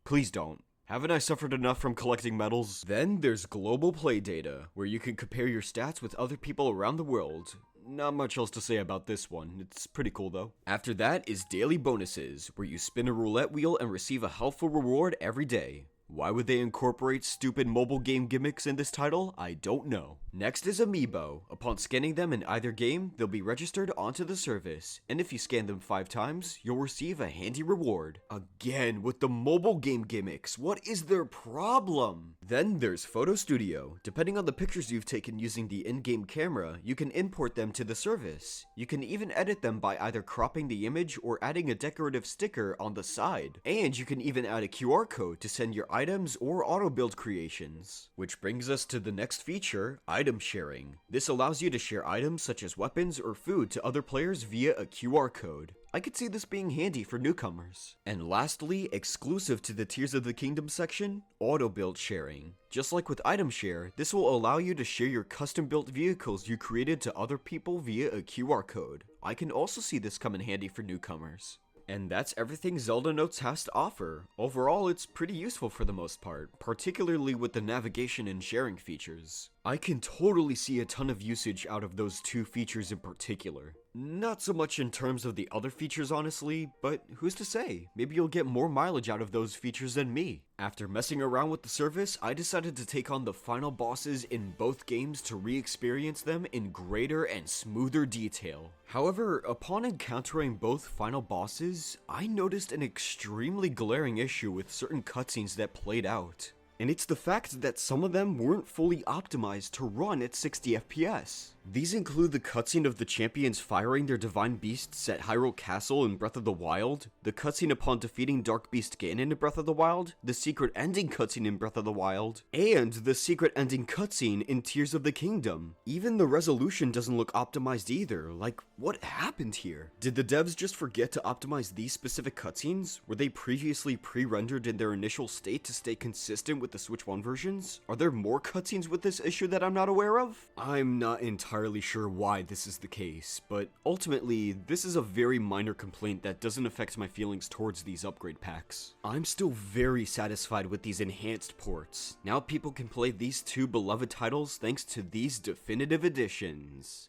Please don't. Haven't I suffered enough from collecting medals? Then there's global play data, where you can compare your stats with other people around the world. Not much else to say about this one, it's pretty cool though. After that is daily bonuses, where you spin a roulette wheel and receive a helpful reward every day. Why would they incorporate stupid mobile game gimmicks in this title? I don't know. Next is Amiibo. Upon scanning them in either game, they'll be registered onto the service, and if you scan them 5 times, you'll receive a handy reward. Again, with the mobile game gimmicks, what is their problem? Then there's Photo Studio. Depending on the pictures you've taken using the in-game camera, you can import them to the service. You can even edit them by either cropping the image or adding a decorative sticker on the side. And you can even add a QR code to send your items or auto-build creations. Which brings us to the next feature, item sharing. This allows you to share items such as weapons or food to other players via a QR code. I could see this being handy for newcomers. And lastly, exclusive to the Tears of the Kingdom section, auto-build sharing. Just like with item share, this will allow you to share your custom-built vehicles you created to other people via a QR code. I can also see this come in handy for newcomers. And that's everything Zelda Notes has to offer. Overall, it's pretty useful for the most part, particularly with the navigation and sharing features. I can totally see a ton of usage out of those 2 features in particular. Not so much in terms of the other features honestly, but who's to say? Maybe you'll get more mileage out of those features than me. After messing around with the service, I decided to take on the final bosses in both games to re-experience them in greater and smoother detail. However, upon encountering both final bosses, I noticed an extremely glaring issue with certain cutscenes that played out. And it's the fact that some of them weren't fully optimized to run at 60 FPS. These include the cutscene of the champions firing their divine beasts at Hyrule Castle in Breath of the Wild, the cutscene upon defeating Dark Beast Ganon in Breath of the Wild, the secret ending cutscene in Breath of the Wild, and the secret ending cutscene in Tears of the Kingdom. Even the resolution doesn't look optimized either. Like, what happened here? Did the devs just forget to optimize these specific cutscenes? Were they previously pre-rendered in their initial state to stay consistent with the Switch 1 versions? Are there more cutscenes with this issue that I'm not aware of? I'm not entirely sure why this is the case, but ultimately, this is a very minor complaint that doesn't affect my feelings towards these upgrade packs. I'm still very satisfied with these enhanced ports. Now people can play these 2 beloved titles thanks to these definitive editions.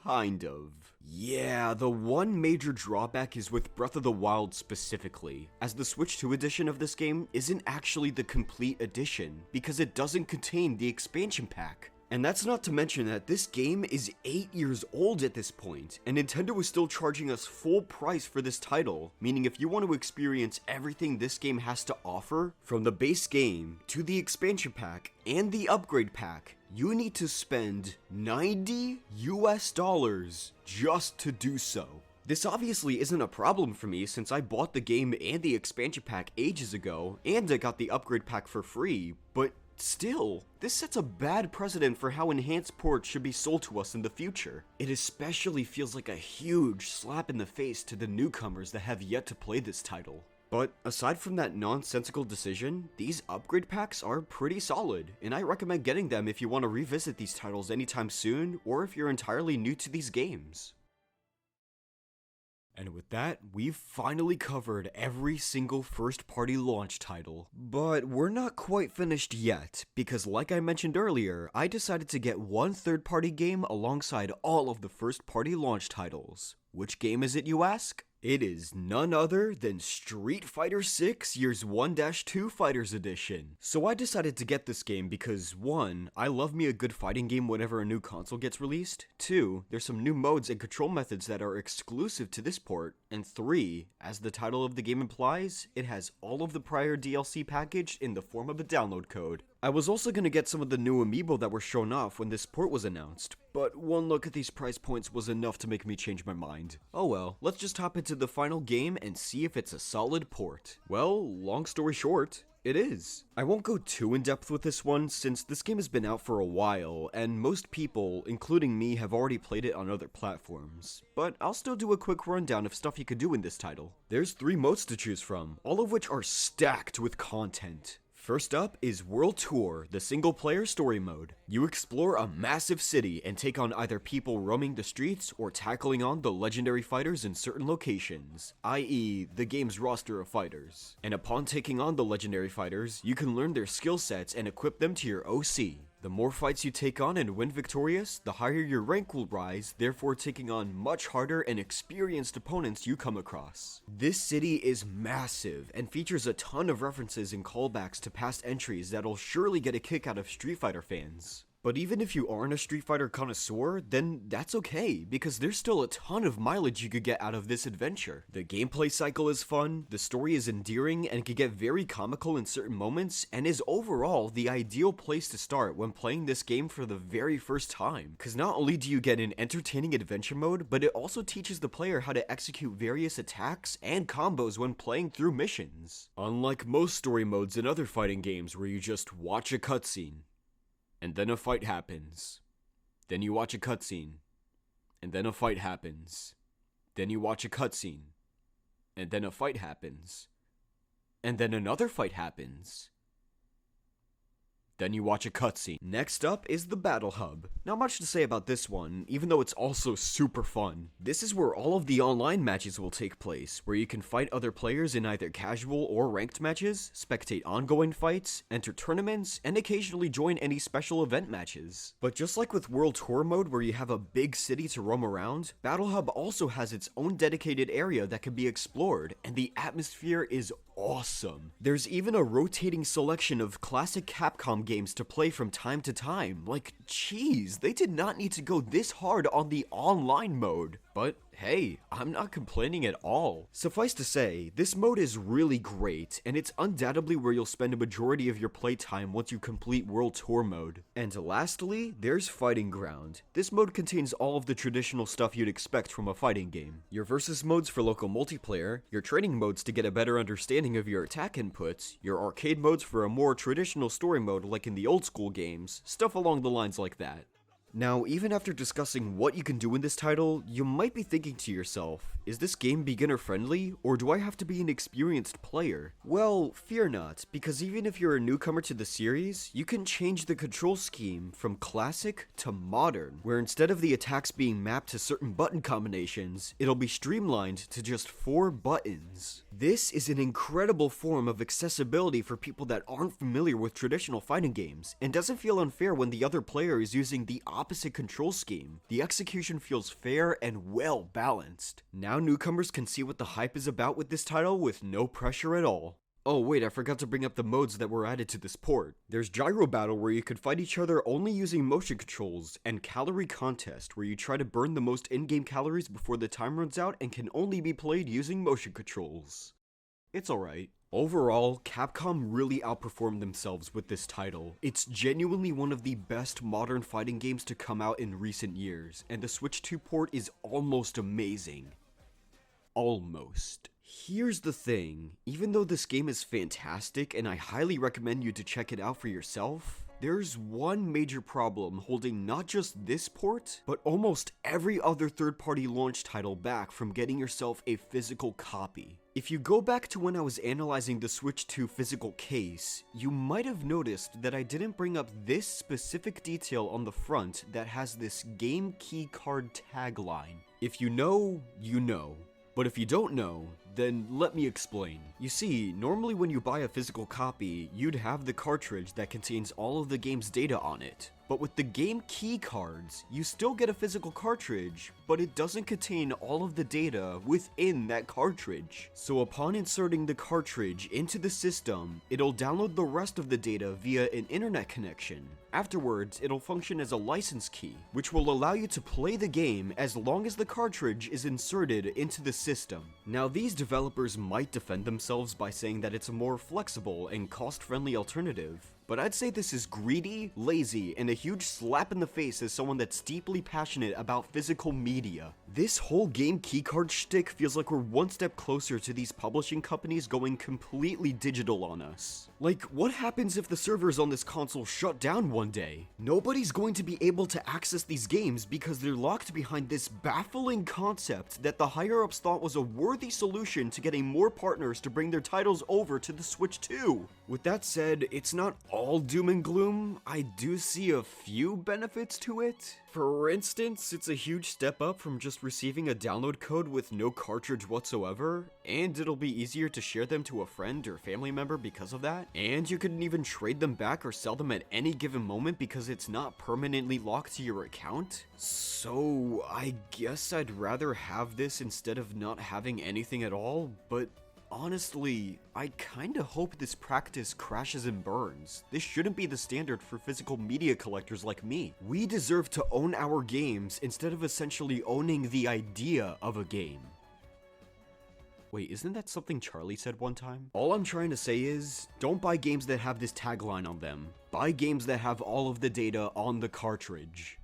Kind of. Yeah, the one major drawback is with Breath of the Wild specifically, as the Switch 2 edition of this game isn't actually the complete edition, because it doesn't contain the expansion pack. And that's not to mention that this game is 8 years old at this point, and Nintendo is still charging us full price for this title, meaning if you want to experience everything this game has to offer, from the base game, to the expansion pack, and the upgrade pack, you need to spend $90 US just to do so. This obviously isn't a problem for me since I bought the game and the expansion pack ages ago, and I got the upgrade pack for free, but still, this sets a bad precedent for how enhanced ports should be sold to us in the future. It especially feels like a huge slap in the face to the newcomers that have yet to play this title. But aside from that nonsensical decision, these upgrade packs are pretty solid, and I recommend getting them if you want to revisit these titles anytime soon, or if you're entirely new to these games. And with that, we've finally covered every single first-party launch title. But we're not quite finished yet, because like I mentioned earlier, I decided to get one third-party game alongside all of the first-party launch titles. Which game is it, you ask? It is none other than Street Fighter 6 Years 1-2 Fighters Edition. So I decided to get this game because 1, I love me a good fighting game whenever a new console gets released, 2, there's some new modes and control methods that are exclusive to this port, and 3, as the title of the game implies, it has all of the prior DLC packaged in the form of a download code. I was also going to get some of the new amiibo that were shown off when this port was announced, but one look at these price points was enough to make me change my mind. Oh well, let's just hop into the final game and see if it's a solid port. Well, long story short, it is. I won't go too in depth with this one since this game has been out for a while and most people, including me, have already played it on other platforms, but I'll still do a quick rundown of stuff you could do in this title. There's 3 modes to choose from, all of which are stacked with content. First up is World Tour, the single-player story mode. You explore a massive city and take on either people roaming the streets or tackling on the legendary fighters in certain locations, i.e. the game's roster of fighters. And upon taking on the legendary fighters, you can learn their skill sets and equip them to your OC. The more fights you take on and win victorious, the higher your rank will rise, therefore taking on much harder and experienced opponents you come across. This city is massive and features a ton of references and callbacks to past entries that'll surely get a kick out of Street Fighter fans. But even if you aren't a Street Fighter connoisseur, then that's okay, because there's still a ton of mileage you could get out of this adventure. The gameplay cycle is fun, the story is endearing, and can get very comical in certain moments, and is overall the ideal place to start when playing this game for the very first time. Cause not only do you get an entertaining adventure mode, but it also teaches the player how to execute various attacks and combos when playing through missions. Unlike most story modes in other fighting games where you just watch a cutscene, and then a fight happens. Then you watch a cutscene. And then a fight happens. Then you watch a cutscene. And then a fight happens. And then another fight happens. Then you watch a cutscene. Next up is the Battle Hub. Not much to say about this one, even though it's also super fun. This is where all of the online matches will take place, where you can fight other players in either casual or ranked matches, spectate ongoing fights, enter tournaments, and occasionally join any special event matches. But just like with World Tour mode where you have a big city to roam around, Battle Hub also has its own dedicated area that can be explored, and the atmosphere is awesome. There's even a rotating selection of classic Capcom games to play from time to time. Like, jeez, they did not need to go this hard on the online mode. But hey, I'm not complaining at all. Suffice to say, this mode is really great, and it's undoubtedly where you'll spend a majority of your playtime once you complete World Tour mode. And lastly, there's Fighting Ground. This mode contains all of the traditional stuff you'd expect from a fighting game. Your versus modes for local multiplayer, your training modes to get a better understanding of your attack inputs, your arcade modes for a more traditional story mode like in the old school games, stuff along the lines like that. Now, even after discussing what you can do in this title, you might be thinking to yourself, is this game beginner friendly, or do I have to be an experienced player? Well, fear not, because even if you're a newcomer to the series, you can change the control scheme from classic to modern, where instead of the attacks being mapped to certain button combinations, it'll be streamlined to just 4 buttons. This is an incredible form of accessibility for people that aren't familiar with traditional fighting games, and doesn't feel unfair when the other player is using the opposite control scheme. The execution feels fair and well balanced. Now newcomers can see what the hype is about with this title with no pressure at all. Oh wait, I forgot to bring up the modes that were added to this port. There's Gyro Battle where you could fight each other only using motion controls, and Calorie Contest where you try to burn the most in-game calories before the time runs out and can only be played using motion controls. It's alright. Overall, Capcom really outperformed themselves with this title. It's genuinely one of the best modern fighting games to come out in recent years, and the Switch 2 port is almost amazing. Almost. Here's the thing, even though this game is fantastic and I highly recommend you to check it out for yourself, there's one major problem holding not just this port, but almost every other third-party launch title back from getting yourself a physical copy. If you go back to when I was analyzing the Switch 2 physical case, you might have noticed that I didn't bring up this specific detail on the front that has this game key card tagline. If you know, you know. But if you don't know, then let me explain. You see, normally when you buy a physical copy, you'd have the cartridge that contains all of the game's data on it. But with the game key cards, you still get a physical cartridge, but it doesn't contain all of the data within that cartridge. So upon inserting the cartridge into the system, it'll download the rest of the data via an internet connection. Afterwards, it'll function as a license key, which will allow you to play the game as long as the cartridge is inserted into the system. Now, these developers might defend themselves by saying that it's a more flexible and cost-friendly alternative, but I'd say this is greedy, lazy, and a huge slap in the face as someone that's deeply passionate about physical media. This whole game keycard shtick feels like we're one step closer to these publishing companies going completely digital on us. Like, what happens if the servers on this console shut down one day? Nobody's going to be able to access these games because they're locked behind this baffling concept that the higher-ups thought was a worthy solution to getting more partners to bring their titles over to the Switch 2. With that said, it's not all doom and gloom. I do see a few benefits to it. For instance, it's a huge step up from just receiving a download code with no cartridge whatsoever, and it'll be easier to share them to a friend or family member because of that, and you can even trade them back or sell them at any given moment moment because it's not permanently locked to your account. So I guess I'd rather have this instead of not having anything at all, but honestly, I kinda hope this practice crashes and burns. This shouldn't be the standard for physical media collectors like me. We deserve to own our games instead of essentially owning the idea of a game. Wait, isn't that something Charlie said one time? All I'm trying to say is, don't buy games that have this tagline on them. Buy games that have all of the data on the cartridge.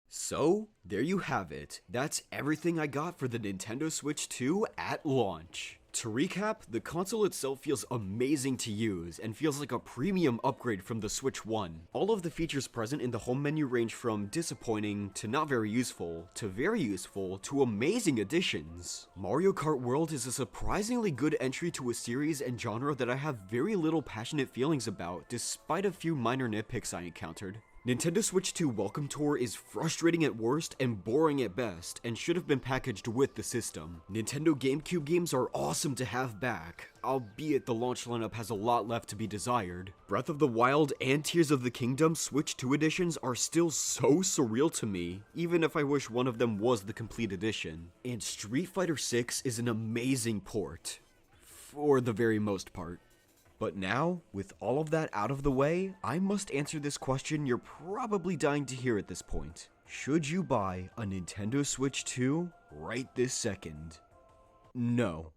So, there you have it. That's everything I got for the Nintendo Switch 2 at launch. To recap, the console itself feels amazing to use and feels like a premium upgrade from the Switch 1. All of the features present in the home menu range from disappointing to not very useful to amazing additions. Mario Kart World is a surprisingly good entry to a series and genre that I have very little passionate feelings about, despite a few minor nitpicks I encountered. Nintendo Switch 2 Welcome Tour is frustrating at worst and boring at best, and should have been packaged with the system. Nintendo GameCube games are awesome to have back, albeit the launch lineup has a lot left to be desired. Breath of the Wild and Tears of the Kingdom Switch 2 editions are still so surreal to me, even if I wish one of them was the complete edition. And Street Fighter 6 is an amazing port, for the very most part. But now, with all of that out of the way, I must answer this question you're probably dying to hear at this point. Should you buy a Nintendo Switch 2 right this second? No.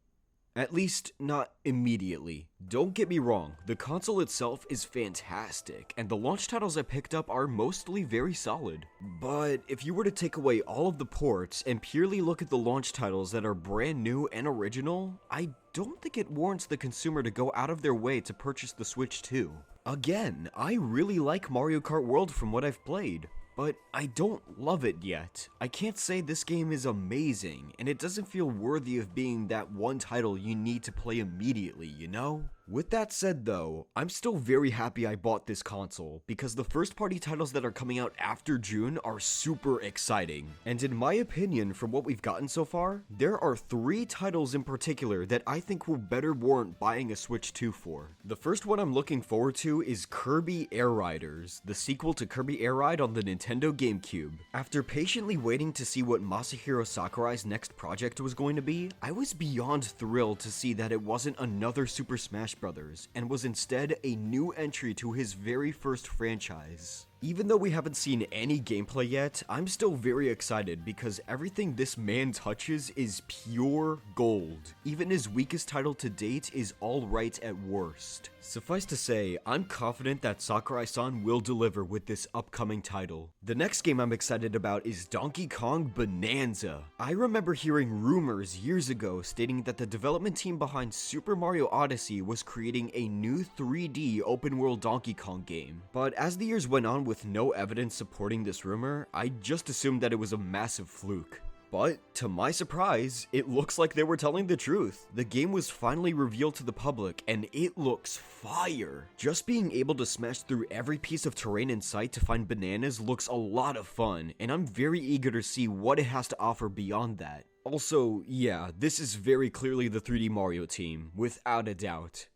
At least, not immediately. Don't get me wrong, the console itself is fantastic, and the launch titles I picked up are mostly very solid. But if you were to take away all of the ports and purely look at the launch titles that are brand new and original, I don't think it warrants the consumer to go out of their way to purchase the Switch 2. Again, I really like Mario Kart World from what I've played, but I don't love it yet. I can't say this game is amazing, and it doesn't feel worthy of being that one title you need to play immediately, you know? With that said though, I'm still very happy I bought this console, because the first party titles that are coming out after June are super exciting. And in my opinion, from what we've gotten so far, there are 3 titles in particular that I think will better warrant buying a Switch 2 for. The first one I'm looking forward to is Kirby Air Riders, the sequel to Kirby Air Ride on the Nintendo GameCube. After patiently waiting to see what Masahiro Sakurai's next project was going to be, I was beyond thrilled to see that it wasn't another Super Smash Bros. And was instead a new entry to his very first franchise. Even though we haven't seen any gameplay yet, I'm still very excited because everything this man touches is pure gold. Even his weakest title to date is alright at worst. Suffice to say, I'm confident that Sakurai-san will deliver with this upcoming title. The next game I'm excited about is Donkey Kong Bonanza. I remember hearing rumors years ago stating that the development team behind Super Mario Odyssey was creating a new 3D open-world Donkey Kong game. But as the years went on with no evidence supporting this rumor, I just assumed that it was a massive fluke. But, to my surprise, it looks like they were telling the truth. The game was finally revealed to the public, and it looks fire. Just being able to smash through every piece of terrain in sight to find bananas looks a lot of fun, and I'm very eager to see what it has to offer beyond that. Also, yeah, this is very clearly the 3D Mario team, without a doubt.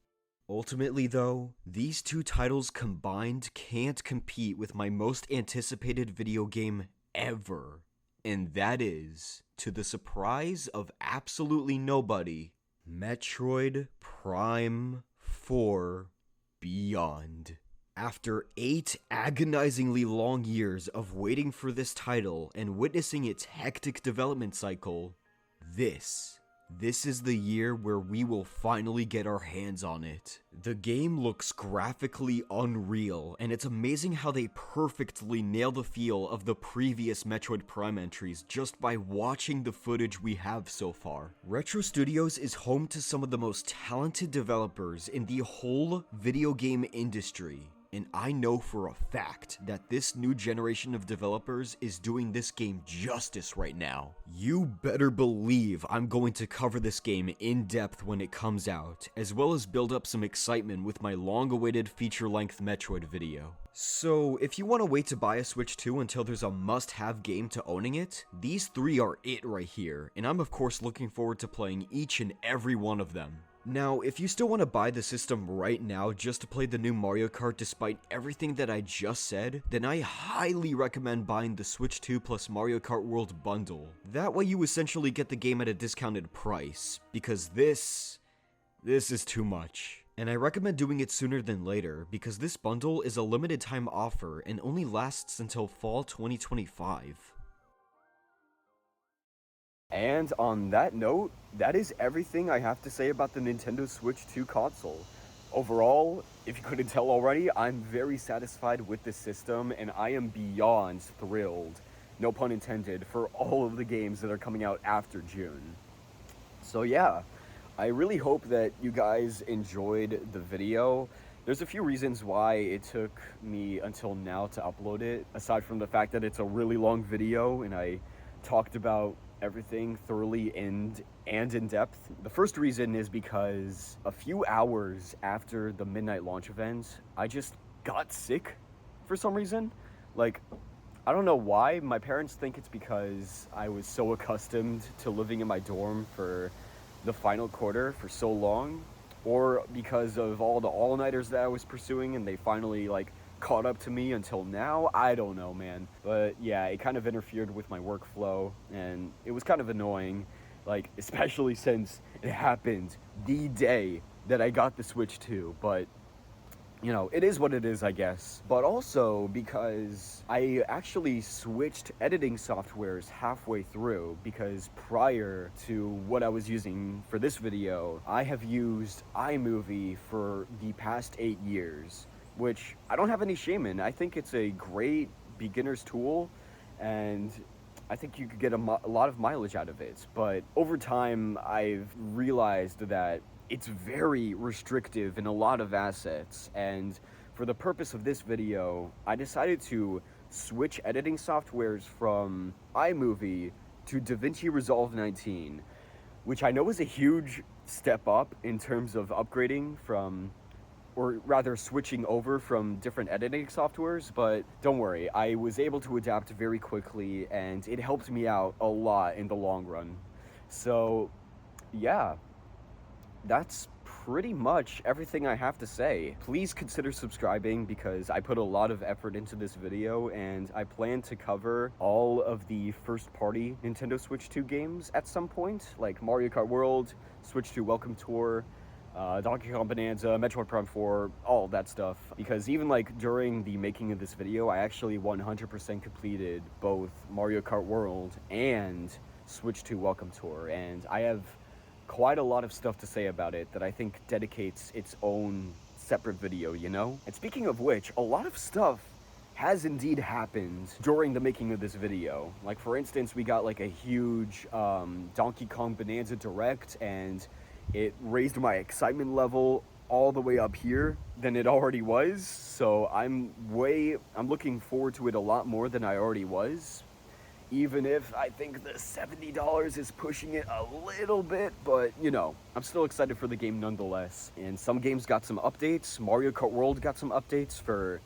Ultimately though, these 2 titles combined can't compete with my most anticipated video game ever. And that is, to the surprise of absolutely nobody, Metroid Prime 4 Beyond. After 8 agonizingly long years of waiting for this title and witnessing its hectic development cycle, this is the year where we will finally get our hands on it. The game looks graphically unreal, and it's amazing how they perfectly nail the feel of the previous Metroid Prime entries just by watching the footage we have so far. Retro Studios is home to some of the most talented developers in the whole video game industry. And I know for a fact that this new generation of developers is doing this game justice right now. You better believe I'm going to cover this game in depth when it comes out, as well as build up some excitement with my long-awaited feature-length Metroid video. So, if you want to wait to buy a Switch 2 until there's a must-have game to owning it, these 3 are it right here, and I'm of course looking forward to playing each and every one of them. Now, if you still want to buy the system right now just to play the new Mario Kart despite everything that I just said, then I highly recommend buying the Switch 2 plus Mario Kart World bundle. That way you essentially get the game at a discounted price, because this is too much. And I recommend doing it sooner than later, because this bundle is a limited time offer and only lasts until fall 2025. And on that note, that is everything I have to say about the Nintendo Switch 2 console. Overall, if you couldn't tell already, I'm very satisfied with the system, and I am beyond thrilled, no pun intended, for all of the games that are coming out after June. So yeah, I really hope that you guys enjoyed the video. There's a few reasons why it took me until now to upload it, aside from the fact that it's a really long video and I talked about everything thoroughly and in depth. The first reason is because a few hours after the midnight launch event, I just got sick for some reason. Like, I don't know why. My parents think it's because I was so accustomed to living in my dorm for the final quarter for so long, or because of all the all-nighters that I was pursuing and they finally like caught up to me until now. I don't know, man. But yeah, it kind of interfered with my workflow and it was kind of annoying, like especially since it happened the day that I got the Switch 2. But you know, it is what it is, I guess. But also because I actually switched editing softwares halfway through, because prior to what I was using for this video, I have used iMovie for the past 8 years, which I don't have any shame in. I think it's a great beginner's tool, and I think you could get a lot of mileage out of it. But over time, I've realized that it's very restrictive in a lot of assets, and for the purpose of this video, I decided to switch editing softwares from iMovie to DaVinci Resolve 19, which I know is a huge step up in terms of upgrading from, or rather switching over from different editing softwares, but don't worry, I was able to adapt very quickly and it helped me out a lot in the long run. So yeah, that's pretty much everything I have to say. Please consider subscribing because I put a lot of effort into this video and I plan to cover all of the first-party Nintendo Switch 2 games at some point, like Mario Kart World, Switch 2 Welcome Tour, Donkey Kong Bonanza, Metroid Prime 4, all that stuff. Because even like during the making of this video, I actually 100% completed both Mario Kart World and Switch 2 Welcome Tour, and I have quite a lot of stuff to say about it that I think dedicates its own separate video, you know? And speaking of which, a lot of stuff has indeed happened during the making of this video. Like for instance, we got like a huge Donkey Kong Bonanza Direct, and it raised my excitement level all the way up here than it already was. So I'm looking forward to it a lot more than I already was. Even if I think the $70 is pushing it a little bit, but you know, I'm still excited for the game nonetheless. And some games got some updates. Mario Kart World got some updates for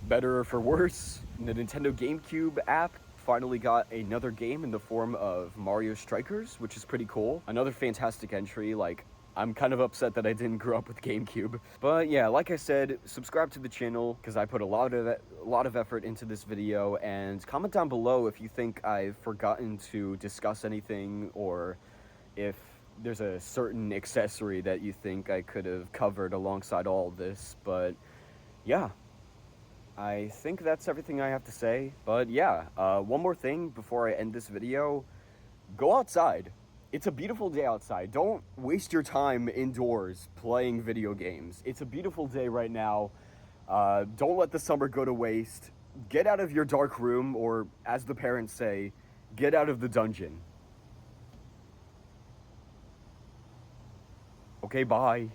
better or for worse. And the Nintendo GameCube app finally got another game in the form of Mario Strikers, which is pretty cool. Another fantastic entry. Like, I'm kind of upset that I didn't grow up with GameCube. But yeah, like I said, subscribe to the channel because I put a lot of effort into this video, and comment down below if you think I've forgotten to discuss anything, or if there's a certain accessory that you think I could have covered alongside all of this. But yeah, I think that's everything I have to say. But yeah, one more thing before I end this video: go outside. It's a beautiful day outside. Don't waste your time indoors playing video games. It's a beautiful day right now. Don't let the summer go to waste. Get out of your dark room, or as the parents say, get out of the dungeon. Okay, bye.